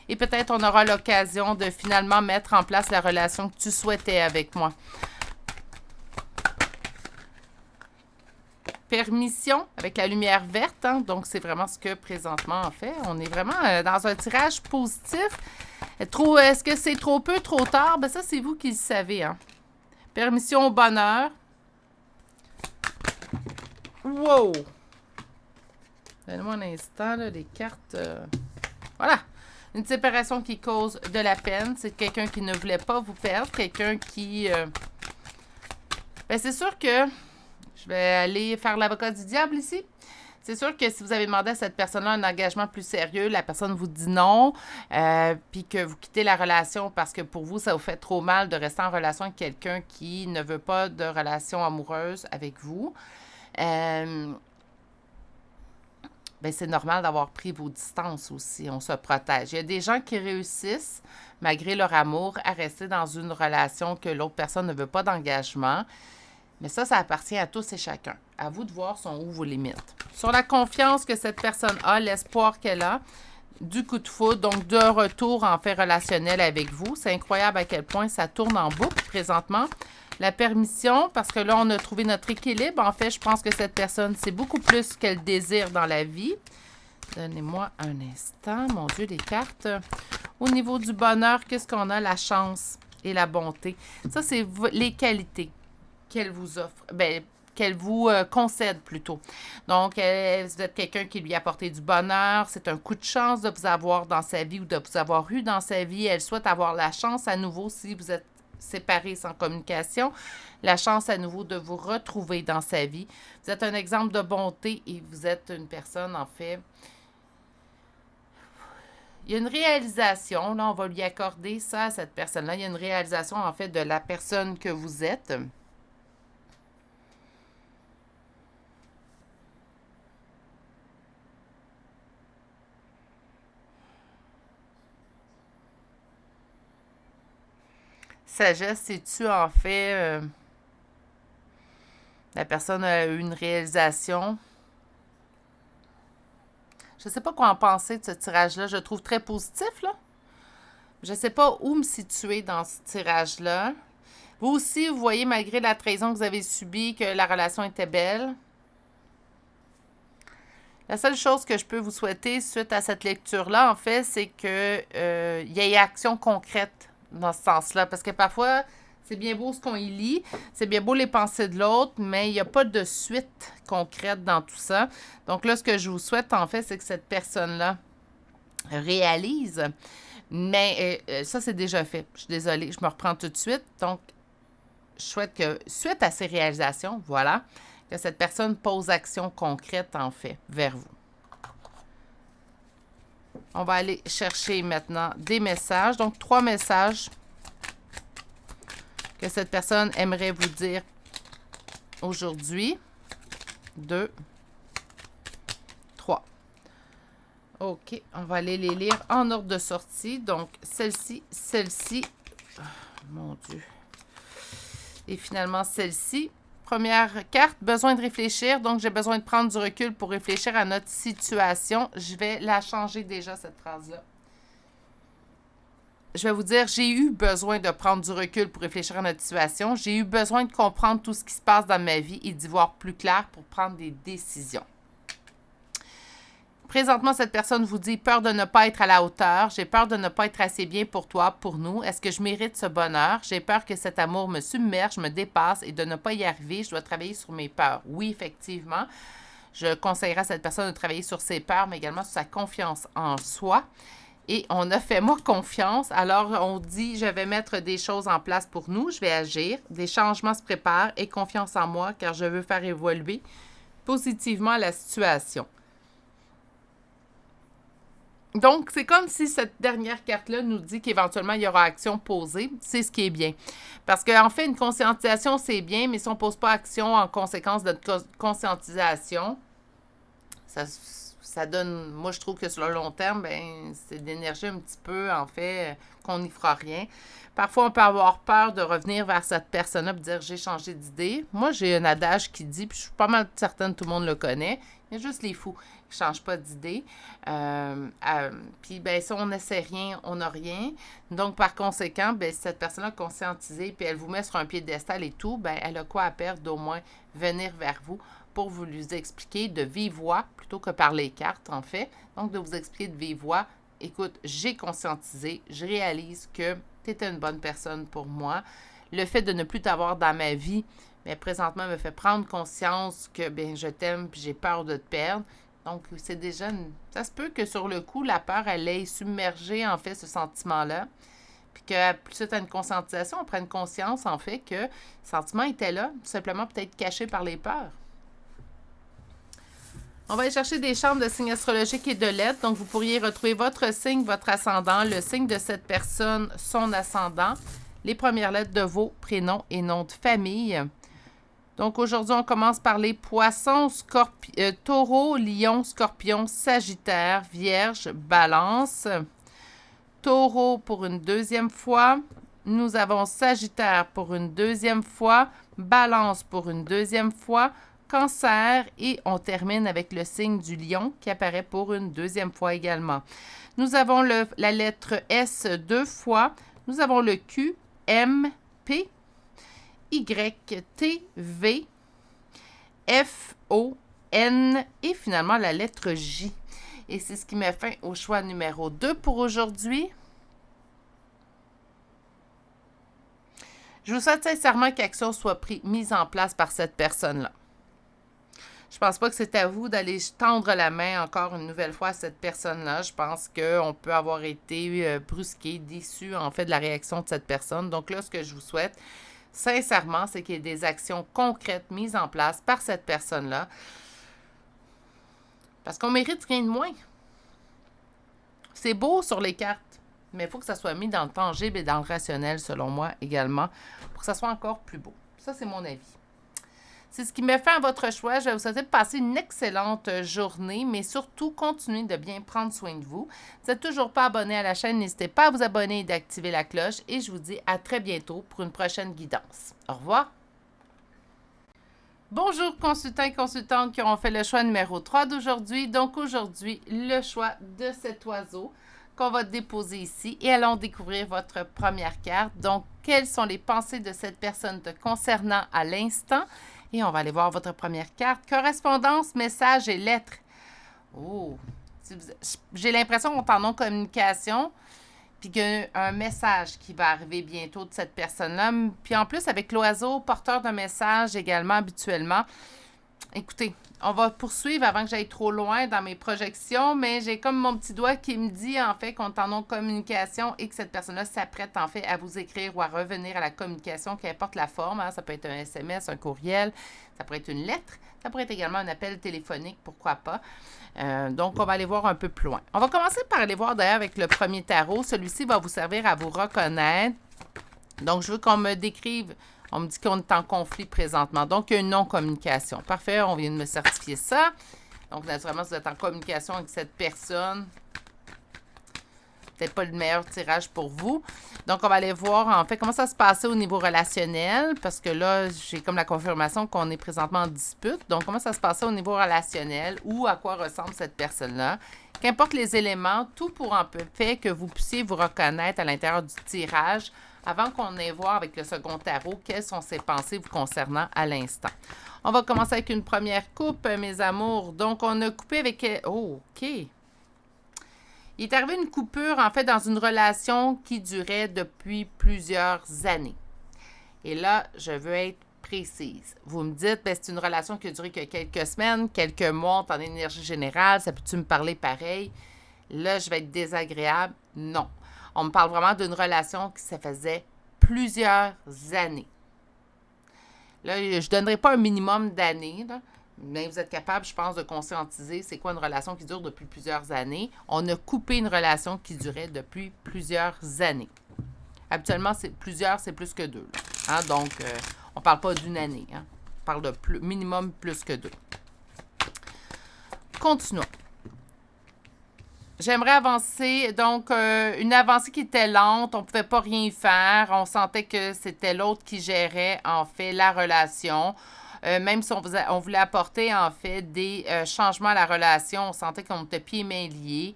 A: Et peut-être on aura l'occasion de finalement mettre en place la relation que tu souhaitais avec moi. Permission avec la lumière verte. Hein? Donc, c'est vraiment ce que présentement, en fait. On est vraiment dans un tirage positif. Est-ce que c'est trop peu, trop tard? Ben ça, c'est vous qui le savez. Hein? Permission au bonheur. Wow! Donnez-moi un instant, là, les cartes. Voilà! Une séparation qui cause de la peine. C'est quelqu'un qui ne voulait pas vous perdre. Quelqu'un qui... Ben, c'est sûr que... Je vais aller faire l'avocat du diable ici. C'est sûr que si vous avez demandé à cette personne-là un engagement plus sérieux, la personne vous dit non, puis que vous quittez la relation parce que pour vous, ça vous fait trop mal de rester en relation avec quelqu'un qui ne veut pas de relation amoureuse avec vous. Ben, c'est normal d'avoir pris vos distances aussi. On se protège. Il y a des gens qui réussissent, malgré leur amour, à rester dans une relation que l'autre personne ne veut pas d'engagement. Mais ça appartient à tous et chacun. À vous de voir sont où vos limites. Sur la confiance que cette personne a, l'espoir qu'elle a, du coup de foudre, donc de retour en fait relationnel avec vous. C'est incroyable à quel point ça tourne en boucle présentement. La permission, parce que là, on a trouvé notre équilibre. En fait, je pense que cette personne, c'est beaucoup plus qu'elle désire dans la vie. Donnez-moi un instant. Mon Dieu, les cartes. Au niveau du bonheur, qu'est-ce qu'on a? La chance et la bonté. Ça, c'est les qualités qu'elle vous offre, bien, qu'elle vous concède plutôt. Donc, vous êtes quelqu'un qui lui a apporté du bonheur. C'est un coup de chance de vous avoir dans sa vie ou de vous avoir eu dans sa vie. Elle souhaite avoir la chance à nouveau, si vous êtes séparés sans communication, la chance à nouveau de vous retrouver dans sa vie. Vous êtes un exemple de bonté et vous êtes une personne, en fait... Il y a une réalisation, là, on va lui accorder ça à cette personne-là. Il y a une réalisation, en fait, de la personne que vous êtes. Sagesse, c'est-tu en fait la personne a eu une réalisation? Je ne sais pas quoi en penser de ce tirage-là. Je le trouve très positif, là. Je ne sais pas où me situer dans ce tirage-là. Vous aussi, vous voyez, malgré la trahison que vous avez subie, que la relation était belle. La seule chose que je peux vous souhaiter suite à cette lecture-là, en fait, c'est qu'il y ait action concrète dans ce sens-là. Parce que parfois, c'est bien beau ce qu'on y lit, c'est bien beau les pensées de l'autre, mais il n'y a pas de suite concrète dans tout ça. Donc là, ce que je vous souhaite, en fait, c'est que cette personne-là réalise. Mais ça, c'est déjà fait. Je suis désolée, je me reprends tout de suite. Donc, je souhaite que, suite à ces réalisations, voilà, que cette personne pose action concrète, en fait, vers vous. On va aller chercher maintenant des messages. Donc, 3 messages que cette personne aimerait vous dire aujourd'hui. 2, 3. OK, on va aller les lire en ordre de sortie. Donc, celle-ci, celle-ci. Oh, mon Dieu. Et finalement, celle-ci. Première carte, besoin de réfléchir. Donc, j'ai besoin de prendre du recul pour réfléchir à notre situation. Je vais la changer déjà, cette phrase-là. Je vais vous dire, j'ai eu besoin de prendre du recul pour réfléchir à notre situation. J'ai eu besoin de comprendre tout ce qui se passe dans ma vie et d'y voir plus clair pour prendre des décisions. Présentement, cette personne vous dit peur de ne pas être à la hauteur. J'ai peur de ne pas être assez bien pour toi, pour nous. Est-ce que je mérite ce bonheur? J'ai peur que cet amour me submerge, me dépasse et de ne pas y arriver. Je dois travailler sur mes peurs. Oui, effectivement. Je conseillerais à cette personne de travailler sur ses peurs, mais également sur sa confiance en soi. Et on a fait moi confiance. Alors, on dit, je vais mettre des choses en place pour nous. Je vais agir. Des changements se préparent et confiance en moi car je veux faire évoluer positivement la situation. Donc, c'est comme si cette dernière carte-là nous dit qu'éventuellement, il y aura action posée. C'est ce qui est bien. Parce qu'en fait, une conscientisation, c'est bien, mais si on ne pose pas action en conséquence de notre conscientisation, ça donne, moi je trouve que sur le long terme, ben c'est de l'énergie un petit peu, en fait, qu'on n'y fera rien. Parfois, on peut avoir peur de revenir vers cette personne-là et dire j'ai changé d'idée. Moi, j'ai un adage qui dit, puis je suis pas mal certaine, tout le monde le connaît, il y a juste les fous qui ne changent pas d'idée. Puis, ben si on n'essaie rien, on n'a rien. Donc, par conséquent, ben si cette personne-là conscientisée, puis elle vous met sur un piédestal et tout, ben elle a quoi à perdre d'au moins venir vers vous pour vous lui expliquer de vive voix, plutôt que par les cartes, en fait. Donc, de vous expliquer de vive voix, écoute, j'ai conscientisé, je réalise que tu étais une bonne personne pour moi. Le fait de ne plus t'avoir dans ma vie, mais présentement, me fait prendre conscience que ben je t'aime puis j'ai peur de te perdre. Donc, c'est déjà ça se peut que sur le coup, la peur, elle ait submergé, en fait, ce sentiment-là. Puis que, plus suite à une conscientisation, on prenne conscience, en fait, que le sentiment était là, tout simplement peut-être caché par les peurs. On va aller chercher des chambres de signes astrologiques et de lettres. Donc, vous pourriez retrouver votre signe, votre ascendant, le signe de cette personne, son ascendant, les premières lettres de vos prénoms et noms de famille. Donc, aujourd'hui, on commence par les poissons, taureau, lion, scorpion, sagittaire, vierge, balance. Taureau pour une deuxième fois. Nous avons sagittaire pour une deuxième fois. Balance pour une deuxième fois. Cancer et on termine avec le signe du lion qui apparaît pour une deuxième fois également. Nous avons la lettre S 2 fois. Nous avons le Q, M, P, Y, T, V, F, O, N et finalement la lettre J. Et c'est ce qui met fin au choix numéro 2 pour aujourd'hui. Je vous souhaite sincèrement qu'action soit mise en place par cette personne-là. Je pense pas que c'est à vous d'aller tendre la main encore une nouvelle fois à cette personne-là. Je pense qu'on peut avoir été brusqué, déçu en fait de la réaction de cette personne. Donc là, ce que je vous souhaite, sincèrement, c'est qu'il y ait des actions concrètes mises en place par cette personne-là. Parce qu'on mérite rien de moins. C'est beau sur les cartes, mais il faut que ça soit mis dans le tangible et dans le rationnel, selon moi, également, pour que ça soit encore plus beau. Ça, c'est mon avis. C'est ce qui me fait à votre choix. Je vais vous souhaiter de passer une excellente journée, mais surtout, continuez de bien prendre soin de vous. Si vous n'êtes toujours pas abonné à la chaîne, n'hésitez pas à vous abonner et d'activer la cloche. Et je vous dis à très bientôt pour une prochaine guidance. Au revoir! Bonjour consultants et consultantes qui auront fait le choix numéro 3 d'aujourd'hui. Donc aujourd'hui, le choix de cet oiseau qu'on va déposer ici et allons découvrir votre première carte. Donc, quelles sont les pensées de cette personne te concernant à l'instant? Et on va aller voir votre première carte. Correspondance, message et lettres. Oh! J'ai l'impression qu'on est en non-communication, puis qu'il y a un message qui va arriver bientôt de cette personne-là. Puis en plus, avec l'oiseau, porteur d'un message également habituellement, Écoutez, on va poursuivre avant que j'aille trop loin dans mes projections, mais j'ai comme mon petit doigt qui me dit en fait qu'on est en non-communication et que cette personne-là s'apprête en fait à vous écrire ou à revenir à la communication, qu'importe la forme. Hein. Ça peut être un SMS, un courriel, ça pourrait être une lettre, ça pourrait être également un appel téléphonique, pourquoi pas. Donc, on va aller voir un peu plus loin. On va commencer par aller voir d'ailleurs avec le premier tarot. Celui-ci va vous servir à vous reconnaître. Donc, je veux qu'on me décrive. On me dit qu'on est en conflit présentement. Donc, il y a une non-communication. Parfait, on vient de me certifier ça. Donc, naturellement, si vous êtes en communication avec cette personne, peut-être pas le meilleur tirage pour vous. Donc, on va aller voir, en fait, comment ça se passait au niveau relationnel, parce que là, j'ai comme la confirmation qu'on est présentement en dispute. Donc, comment ça se passait au niveau relationnel ou à quoi ressemble cette personne-là. Qu'importe les éléments, tout pour en fait que vous puissiez vous reconnaître à l'intérieur du tirage avant qu'on ait voir avec le second tarot quelles sont ses pensées vous concernant à l'instant. On va commencer avec une première coupe, mes amours. Donc, on a coupé avec... Oh, OK. Il est arrivé une coupure, en fait, dans une relation qui durait depuis plusieurs années. Et là, je veux être précise. Vous me dites, ben, c'est une relation qui a duré que quelques semaines, quelques mois, en énergie générale, ça peut-tu me parler pareil? Là, je vais être désagréable? Non. On me parle vraiment d'une relation qui se faisait plusieurs années. Là, je ne donnerai pas un minimum d'années, là, mais vous êtes capable, je pense, de conscientiser c'est quoi une relation qui dure depuis plusieurs années. On a coupé une relation qui durait depuis plusieurs années. Habituellement, c'est plus que deux. Hein? Donc, on ne parle pas d'une année. Hein? On parle de minimum plus que deux. Continuons. J'aimerais avancer. Donc, une avancée qui était lente. On ne pouvait pas rien faire. On sentait que c'était l'autre qui gérait, en fait, la relation. Même si on voulait apporter, en fait, des changements à la relation, on sentait qu'on était pieds et mains liés.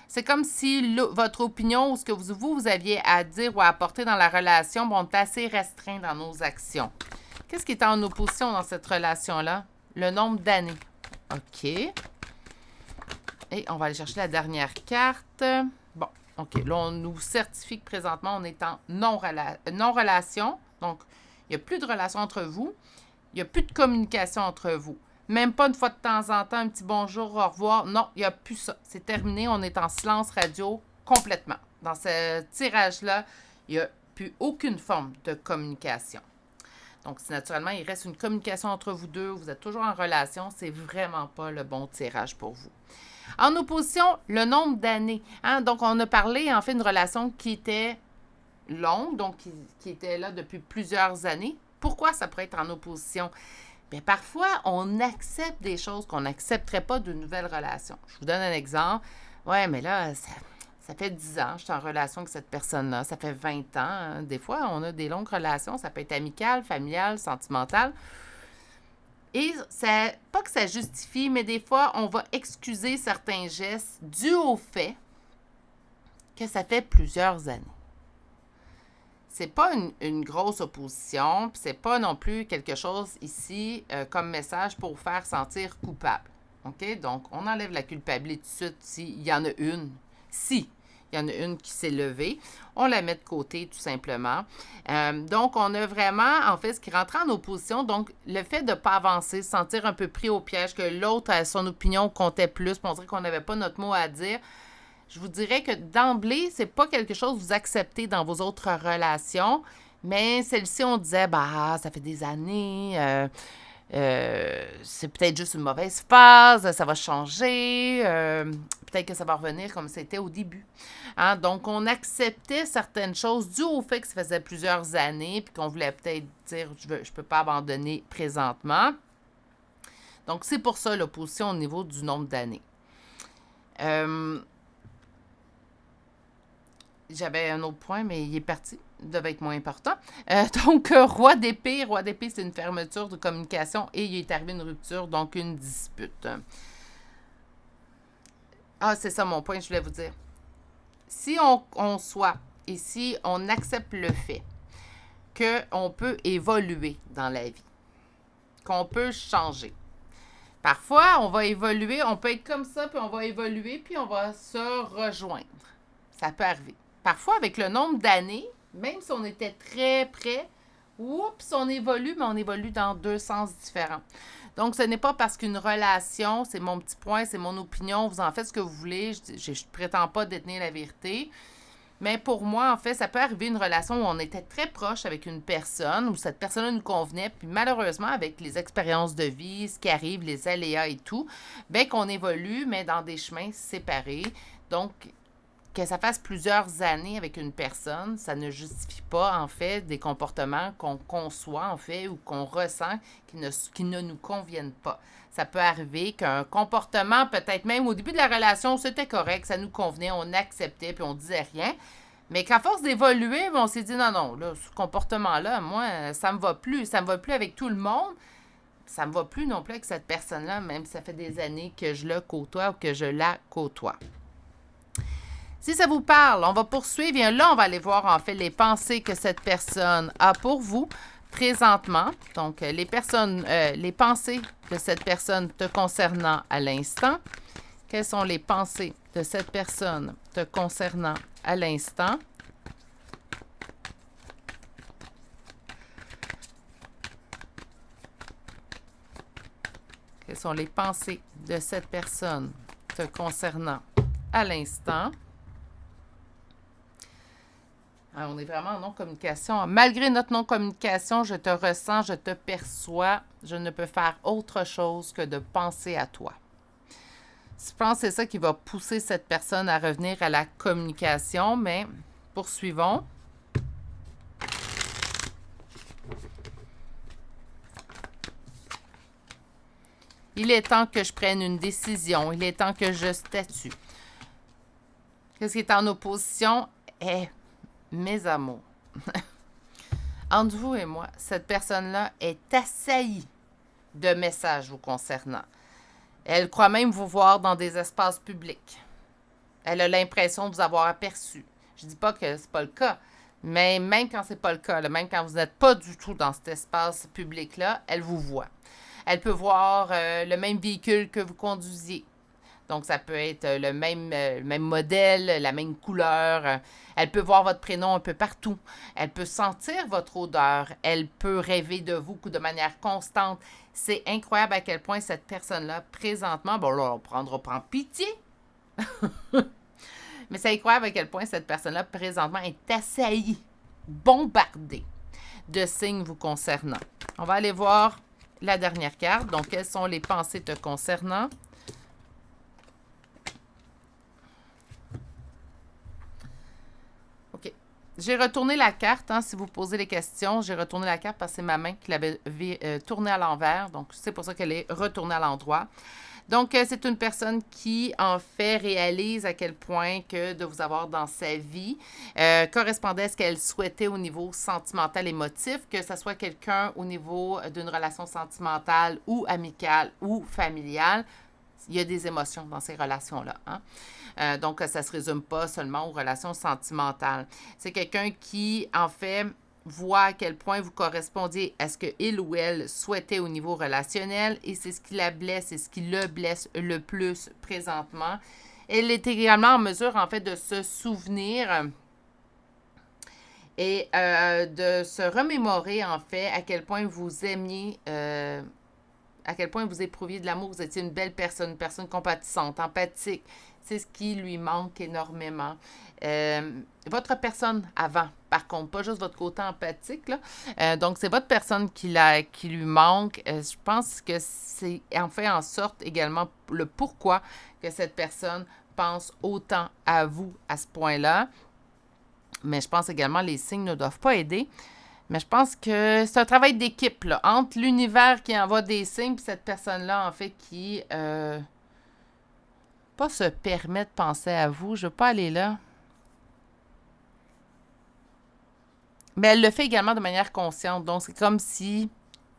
A: C'est comme si votre opinion ou ce que vous aviez à dire ou à apporter dans la relation, bon, on est assez restreint dans nos actions. Qu'est-ce qui est en opposition dans cette relation-là? Le nombre d'années. OK. Et on va aller chercher la dernière carte. Bon, OK. Là, on nous certifie que présentement, on est en non-relation. Donc, il n'y a plus de relation entre vous. Il n'y a plus de communication entre vous. Même pas une fois de temps en temps, un petit bonjour, au revoir. Non, il n'y a plus ça. C'est terminé. On est en silence radio complètement. Dans ce tirage-là, il n'y a plus aucune forme de communication. Donc, si naturellement, il reste une communication entre vous deux, vous êtes toujours en relation, c'est vraiment pas le bon tirage pour vous. En opposition, le nombre d'années. Hein? Donc, on a parlé, en fait, d'une relation qui était longue, donc qui était là depuis plusieurs années. Pourquoi ça pourrait être en opposition? Bien, parfois, on accepte des choses qu'on n'accepterait pas d'une nouvelle relation. Je vous donne un exemple. Ouais, mais là, ça fait 10 ans que je suis en relation avec cette personne-là. Ça fait 20 ans. Hein. Des fois, on a des longues relations. Ça peut être amical, familial, sentimental. Et ça, pas que ça justifie, mais des fois, on va excuser certains gestes dû au fait que ça fait plusieurs années. C'est pas une grosse opposition, puis c'est pas non plus quelque chose ici comme message pour vous faire sentir coupable. OK? Donc, on enlève la culpabilité tout de suite s'il y en a une. Si il y en a une qui s'est levée, on la met de côté tout simplement. Donc, on a vraiment, en fait, ce qui rentre en opposition, donc le fait de ne pas avancer, se sentir un peu pris au piège, que l'autre, son opinion comptait plus, puis on dirait qu'on n'avait pas notre mot à dire. Je vous dirais que d'emblée, c'est pas quelque chose que vous acceptez dans vos autres relations, mais celle-ci, on disait, bah, ça fait des années, c'est peut-être juste une mauvaise phase, ça va changer, peut-être que ça va revenir comme c'était au début. Hein? Donc, on acceptait certaines choses dû au fait que ça faisait plusieurs années, puis qu'on voulait peut-être dire, je peux pas abandonner présentement. Donc, c'est pour ça l'opposition au niveau du nombre d'années. J'avais un autre point, mais il est parti. Il devait être moins important. Donc, roi d'épée. Roi d'épée, c'est une fermeture de communication et il est arrivé une rupture, donc une dispute. Ah, c'est ça mon point, je voulais vous dire. Si on soit et si on accepte le fait qu'on peut évoluer dans la vie, qu'on peut changer. Parfois, on va évoluer, on peut être comme ça, puis on va évoluer, puis on va se rejoindre. Ça peut arriver. Parfois, avec le nombre d'années, même si on était très près, Oups, on évolue, mais on évolue dans deux sens différents. Donc, ce n'est pas parce qu'une relation, c'est mon petit point, c'est mon opinion, vous en faites ce que vous voulez, je ne prétends pas détenir la vérité. Mais pour moi, en fait, ça peut arriver une relation où on était très proche avec une personne, où cette personne nous convenait, puis malheureusement, avec les expériences de vie, ce qui arrive, les aléas et tout, bien qu'on évolue, mais dans des chemins séparés. Donc, que ça fasse plusieurs années avec une personne, ça ne justifie pas, en fait, des comportements qu'on conçoit, en fait, ou qu'on ressent qui ne nous conviennent pas. Ça peut arriver qu'un comportement, peut-être même au début de la relation, c'était correct, ça nous convenait, on acceptait, puis on disait rien. Mais qu'à force d'évoluer, on s'est dit non, non, là, ce comportement-là, moi, ça me va plus. Ça me va plus avec tout le monde. Ça me va plus non plus avec cette personne-là, même si ça fait des années que je le côtoie ou que je la côtoie. Si ça vous parle, on va poursuivre et là, on va aller voir en fait les pensées que cette personne a pour vous présentement. Donc, les pensées de cette personne te concernant à l'instant. Quelles sont les pensées de cette personne te concernant à l'instant? Quelles sont les pensées de cette personne te concernant à l'instant? Alors, on est vraiment en non-communication. Malgré notre non-communication, je te ressens, je te perçois. Je ne peux faire autre chose que de penser à toi. Je pense que c'est ça qui va pousser cette personne à revenir à la communication, mais poursuivons. Il est temps que je prenne une décision. Il est temps que je statue. Qu'est-ce qui est en opposition? Mes amours. Entre vous et moi, cette personne-là est assaillie de messages vous concernant. Elle croit même vous voir dans des espaces publics. Elle a l'impression de vous avoir aperçu. Je ne dis pas que ce n'est pas le cas, mais même quand ce n'est pas le cas, même quand vous n'êtes pas du tout dans cet espace public-là, elle vous voit. Elle peut voir le même véhicule que vous conduisiez. Donc, ça peut être le même modèle, la même couleur. Elle peut voir votre prénom un peu partout. Elle peut sentir votre odeur. Elle peut rêver de vous de manière constante. C'est incroyable à quel point cette personne-là, présentement, bon là, on prend pitié. Mais c'est incroyable à quel point cette personne-là, présentement, est assaillie, bombardée de signes vous concernant. On va aller voir la dernière carte. Donc, quelles sont les pensées te concernant? J'ai retourné la carte, si vous posez les questions. J'ai retourné la carte parce que c'est ma main qui l'avait tournée à l'envers. Donc, c'est pour ça qu'elle est retournée à l'endroit. Donc, c'est une personne qui, en fait, réalise à quel point que de vous avoir dans sa vie correspondait à ce qu'elle souhaitait au niveau sentimental émotif, que ce soit quelqu'un au niveau d'une relation sentimentale ou amicale ou familiale. Il y a des émotions dans ces relations-là. Donc, ça ne se résume pas seulement aux relations sentimentales. C'est quelqu'un qui, en fait, voit à quel point vous correspondiez à ce qu'il ou elle souhaitait au niveau relationnel et c'est ce qui la blesse, c'est ce qui le blesse le plus présentement. Elle est également en mesure, en fait, de se souvenir et de se remémorer, en fait, à quel point vous aimiez à quel point vous éprouviez de l'amour, vous étiez une belle personne compatissante, empathique. C'est ce qui lui manque énormément. Votre personne avant, par contre, pas juste votre côté empathique, là. Donc, c'est votre personne qui lui manque. Je pense que c'est en fait en sorte également le pourquoi que cette personne pense autant à vous à ce point-là. Mais je pense également que les signes ne doivent pas aider. Mais je pense que c'est un travail d'équipe, là, entre l'univers qui envoie des signes et cette personne-là, en fait, qui pas se permet de penser à vous. Je ne veux pas aller là. Mais elle le fait également de manière consciente. Donc, c'est comme si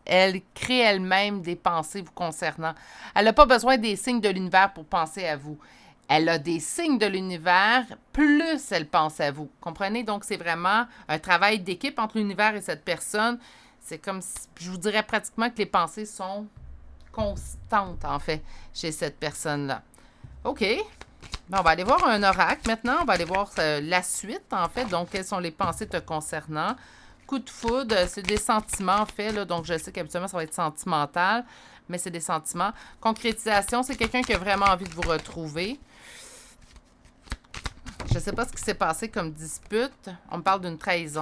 A: elle crée elle-même des pensées vous concernant. Elle n'a pas besoin des signes de l'univers pour penser à vous. Elle a des signes de l'univers, plus elle pense à vous. Comprenez? Donc, c'est vraiment un travail d'équipe entre l'univers et cette personne. C'est comme si, je vous dirais pratiquement que les pensées sont constantes, en fait, chez cette personne-là. OK. Ben, on va aller voir un oracle maintenant. On va aller voir la suite, en fait. Donc, quelles sont les pensées te concernant? coup de foudre, c'est des sentiments, en fait, là, donc je sais qu'habituellement, ça va être sentimental, mais c'est des sentiments. Concrétisation, c'est quelqu'un qui a vraiment envie de vous retrouver. Je ne sais pas ce qui s'est passé comme dispute. On me parle d'une trahison.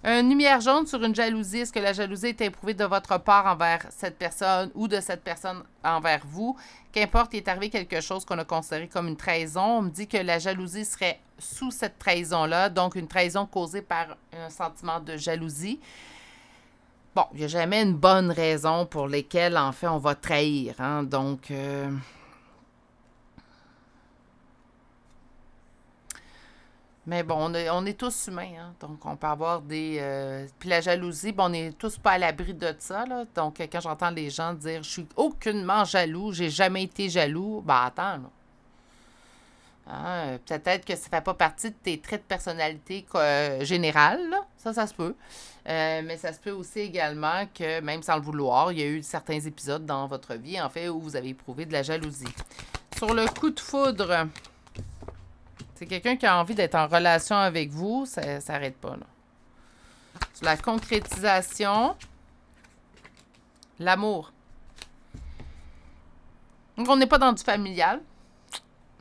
A: Une lumière jaune sur une jalousie. Est-ce que la jalousie est éprouvée de votre part envers cette personne ou de cette personne envers vous? Qu'importe, il est arrivé quelque chose qu'on a considéré comme une trahison. On me dit que la jalousie serait sous cette trahison-là, donc une trahison causée par un sentiment de jalousie. Bon, il n'y a jamais une bonne raison pour laquelle, en fait, on va trahir. Hein? Donc, mais bon, on est tous humains, hein? Donc on peut avoir des... Puis la jalousie, bon, on n'est tous pas à l'abri de ça, là. Donc quand j'entends les gens dire « Je suis aucunement jaloux, j'ai jamais été jaloux », ben attends, là. Hein, peut-être que ça fait pas partie de tes traits de personnalité générale, là. Ça se peut. Mais ça se peut aussi également que, même sans le vouloir, il y a eu certains épisodes dans votre vie, en fait, où vous avez éprouvé de la jalousie. Sur le coup de foudre... C'est quelqu'un qui a envie d'être en relation avec vous, ça n'arrête pas, là. Sur la concrétisation, l'amour. Donc, on n'est pas dans du familial.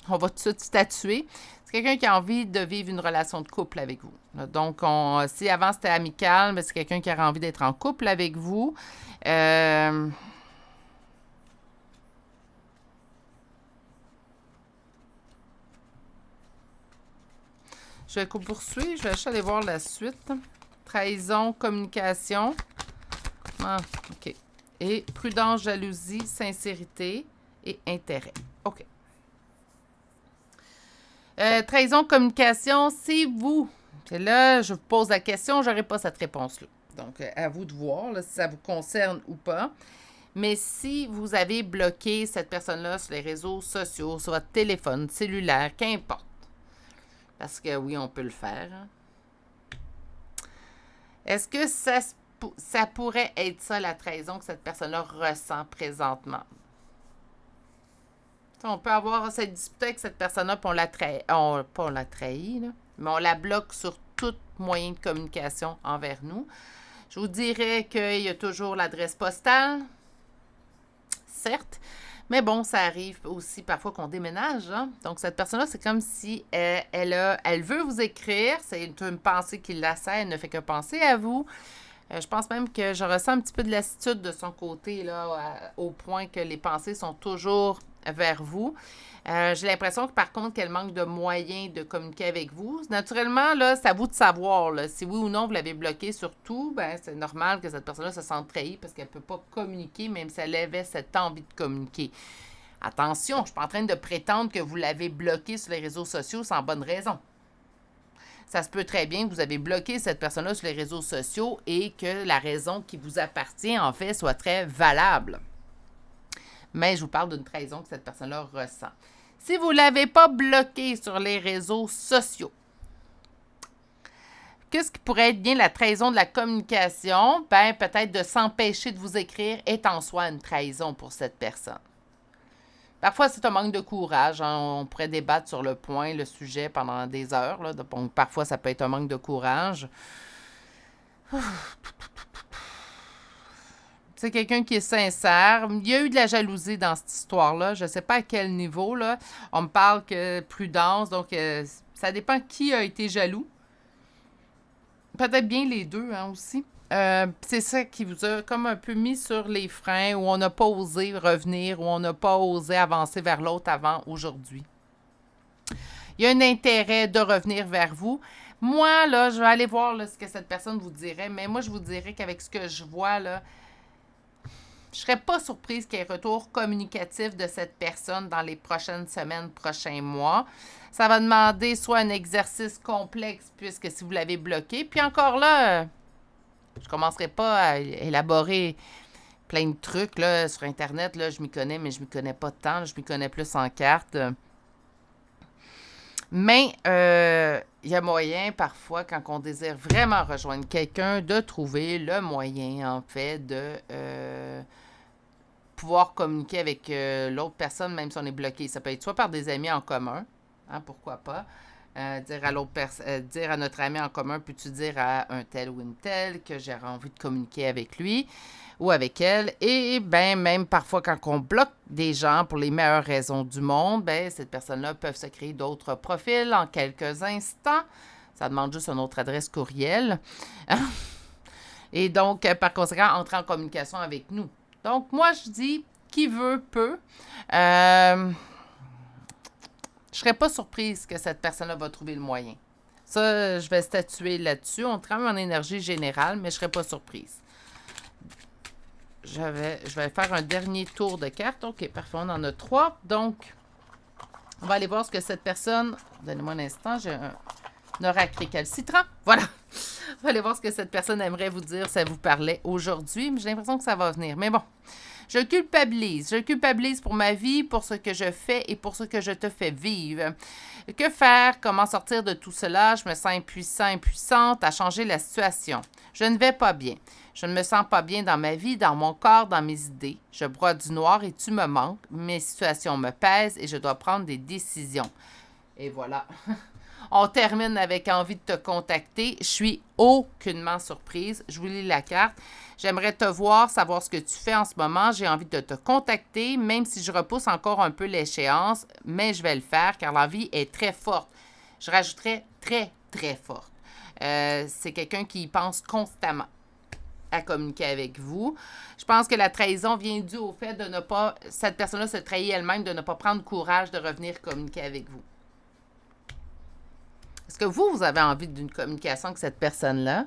A: On va tout de suite statuer. C'est quelqu'un qui a envie de vivre une relation de couple avec vous. Donc, si avant c'était amical, c'est quelqu'un qui a envie d'être en couple avec vous. Je vais poursuivre. Je vais juste aller voir la suite. Trahison, communication. Ah, OK. Et prudence, jalousie, sincérité et intérêt. OK. Trahison, communication, c'est vous. Et là, je vous pose la question, je n'aurai pas cette réponse-là. Donc, à vous de voir là, si ça vous concerne ou pas. Mais si vous avez bloqué cette personne-là sur les réseaux sociaux, sur votre téléphone, cellulaire, qu'importe, parce que oui, on peut le faire. Hein. Est-ce que ça pourrait être ça, la trahison que cette personne-là ressent présentement? On peut avoir cette dispute avec cette personne-là, puis on la trahit, là, mais on la bloque sur tout moyen de communication envers nous. Je vous dirais qu'il y a toujours l'adresse postale, certes, mais bon, ça arrive aussi parfois qu'on déménage. Hein? Donc, cette personne-là, c'est comme si elle veut vous écrire. C'est une pensée qui l'assaille, elle ne fait que penser à vous. Je pense même que je ressens un petit peu de lassitude de son côté, là, au point que les pensées sont toujours vers vous. J'ai l'impression que, par contre, qu'elle manque de moyens de communiquer avec vous. Naturellement, là, c'est à vous de savoir là, si oui ou non vous l'avez bloqué sur tout. Ben, c'est normal que cette personne-là se sente trahie parce qu'elle ne peut pas communiquer, même si elle avait cette envie de communiquer. Attention, je ne suis pas en train de prétendre que vous l'avez bloqué sur les réseaux sociaux sans bonne raison. Ça se peut très bien que vous avez bloqué cette personne-là sur les réseaux sociaux et que la raison qui vous appartient, en fait, soit très valable. Mais je vous parle d'une trahison que cette personne-là ressent. Si vous ne l'avez pas bloqué sur les réseaux sociaux, qu'est-ce qui pourrait être bien la trahison de la communication? Ben, peut-être de s'empêcher de vous écrire est en soi une trahison pour cette personne. Parfois, c'est un manque de courage. Hein. On pourrait débattre sur le point, le sujet pendant des heures. Là. Donc, parfois, ça peut être un manque de courage. C'est quelqu'un qui est sincère. Il y a eu de la jalousie dans cette histoire-là. Je ne sais pas à quel niveau. Là. On me parle que prudence. Donc, ça dépend qui a été jaloux. Peut-être bien les deux hein, aussi. C'est ça qui vous a comme un peu mis sur les freins, où on n'a pas osé revenir, où on n'a pas osé avancer vers l'autre avant aujourd'hui. Il y a un intérêt de revenir vers vous. Moi, là, je vais aller voir là, ce que cette personne vous dirait, mais moi, je vous dirais qu'avec ce que je vois, là, je ne serais pas surprise qu'il y ait un retour communicatif de cette personne dans les prochaines semaines, prochains mois. Ça va demander soit un exercice complexe, puisque si vous l'avez bloqué, puis encore là, je ne commencerai pas à élaborer plein de trucs là, sur Internet. Là, je m'y connais, mais je ne m'y connais pas tant. Là, je m'y connais plus en carte. Mais il y a moyen, parfois, quand on désire vraiment rejoindre quelqu'un, de trouver le moyen, en fait, de pouvoir communiquer avec l'autre personne, même si on est bloqué. Ça peut être soit par des amis en commun, hein, pourquoi pas, Dire à notre ami en commun, peux-tu dire à un tel ou une telle que j'ai envie de communiquer avec lui ou avec elle. Et ben même parfois quand on bloque des gens pour les meilleures raisons du monde, ben cette personne-là peut se créer d'autres profils en quelques instants. Ça demande juste une autre adresse courriel. Et donc, par conséquent, entrer en communication avec nous. Donc, moi, je dis, qui veut, peut. Je ne serais pas surprise que cette personne-là va trouver le moyen. Ça, je vais statuer là-dessus. On travaille en énergie générale, mais je ne serais pas surprise. Je vais faire un dernier tour de cartes. OK, parfait. On en a 3. Donc, on va aller voir ce que cette personne... Donnez-moi un instant. J'ai un oracle récalcitrant. Voilà. On va aller voir ce que cette personne aimerait vous dire si elle vous parlait aujourd'hui. Mais j'ai l'impression que ça va venir. Mais bon. Je culpabilise. Je culpabilise pour ma vie, pour ce que je fais et pour ce que je te fais vivre. Que faire? Comment sortir de tout cela? Je me sens impuissant, impuissante à changer la situation. Je ne vais pas bien. Je ne me sens pas bien dans ma vie, dans mon corps, dans mes idées. Je broie du noir et tu me manques. Mes situations me pèsent et je dois prendre des décisions. Et voilà. On termine avec envie de te contacter. Je suis aucunement surprise. Je vous lis la carte. J'aimerais te voir, savoir ce que tu fais en ce moment. J'ai envie de te contacter, même si je repousse encore un peu l'échéance, mais je vais le faire car l'envie est très forte. Je rajouterais très, très forte. C'est quelqu'un qui pense constamment à communiquer avec vous. Je pense que la trahison vient due au fait de ne pas... Cette personne-là se trahit elle-même, de ne pas prendre courage de revenir communiquer avec vous. Est-ce que vous avez envie d'une communication avec cette personne-là?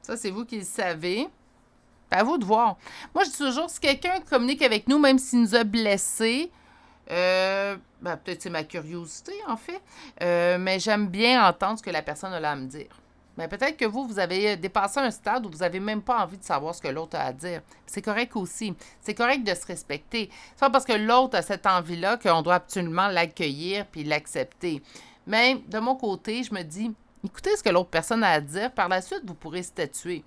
A: Ça, c'est vous qui le savez. C'est à vous de voir. Moi, je dis toujours, si quelqu'un communique avec nous, même s'il nous a blessés, peut-être c'est ma curiosité, en fait, mais j'aime bien entendre ce que la personne a là à me dire. Mais peut-être que vous avez dépassé un stade où vous n'avez même pas envie de savoir ce que l'autre a à dire. C'est correct aussi. C'est correct de se respecter. C'est pas parce que l'autre a cette envie-là qu'on doit absolument l'accueillir puis l'accepter. Mais de mon côté, je me dis, écoutez ce que l'autre personne a à dire. Par la suite, vous pourrez statuer.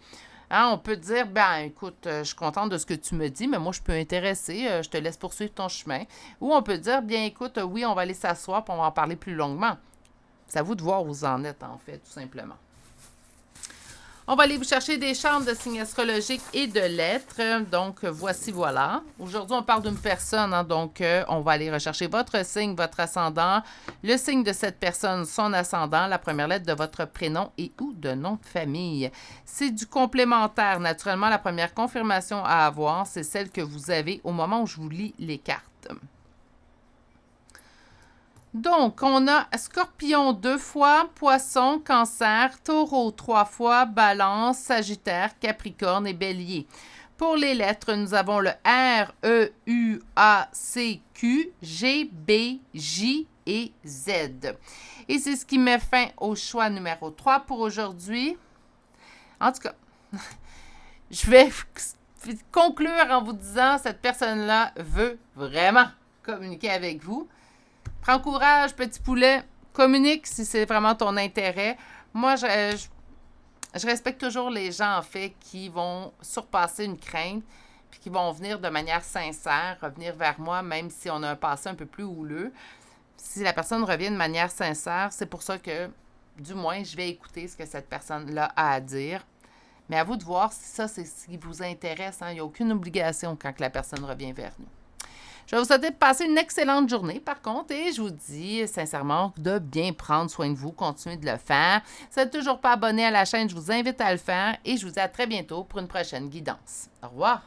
A: Hein, on peut dire, écoute, je suis contente de ce que tu me dis, mais moi, je peux m'intéresser, je te laisse poursuivre ton chemin. Ou on peut dire, écoute, oui, on va aller s'asseoir puis on va en parler plus longuement. C'est à vous de voir où vous en êtes, en fait, tout simplement. On va aller vous chercher des chambres de signes astrologiques et de lettres. Donc, voici, voilà. Aujourd'hui, on parle d'une personne. Donc, on va aller rechercher votre signe, votre ascendant, le signe de cette personne, son ascendant, la première lettre de votre prénom et ou de nom de famille. C'est du complémentaire. Naturellement, la première confirmation à avoir, c'est celle que vous avez au moment où je vous lis les cartes. Donc, on a Scorpion 2 fois, Poisson, Cancer, Taureau 3 fois, Balance, Sagittaire, Capricorne et Bélier. Pour les lettres, nous avons le R, E, U, A, C, Q, G, B, J et Z. Et c'est ce qui met fin au choix numéro 3 pour aujourd'hui. En tout cas, je vais conclure en vous disant que cette personne-là veut vraiment communiquer avec vous. Prends courage, petit poulet. Communique si c'est vraiment ton intérêt. Moi, je respecte toujours les gens, en fait, qui vont surpasser une crainte puis qui vont venir de manière sincère, revenir vers moi, même si on a un passé un peu plus houleux. Si la personne revient de manière sincère, c'est pour ça que, du moins, je vais écouter ce que cette personne-là a à dire. Mais à vous de voir si ça, c'est ce qui vous intéresse. Hein. Il n'y a aucune obligation quand la personne revient vers nous. Je vais vous souhaiter de passer une excellente journée, par contre, et je vous dis sincèrement de bien prendre soin de vous, continuez de le faire. Si vous n'êtes toujours pas abonné à la chaîne, je vous invite à le faire et je vous dis à très bientôt pour une prochaine guidance. Au revoir!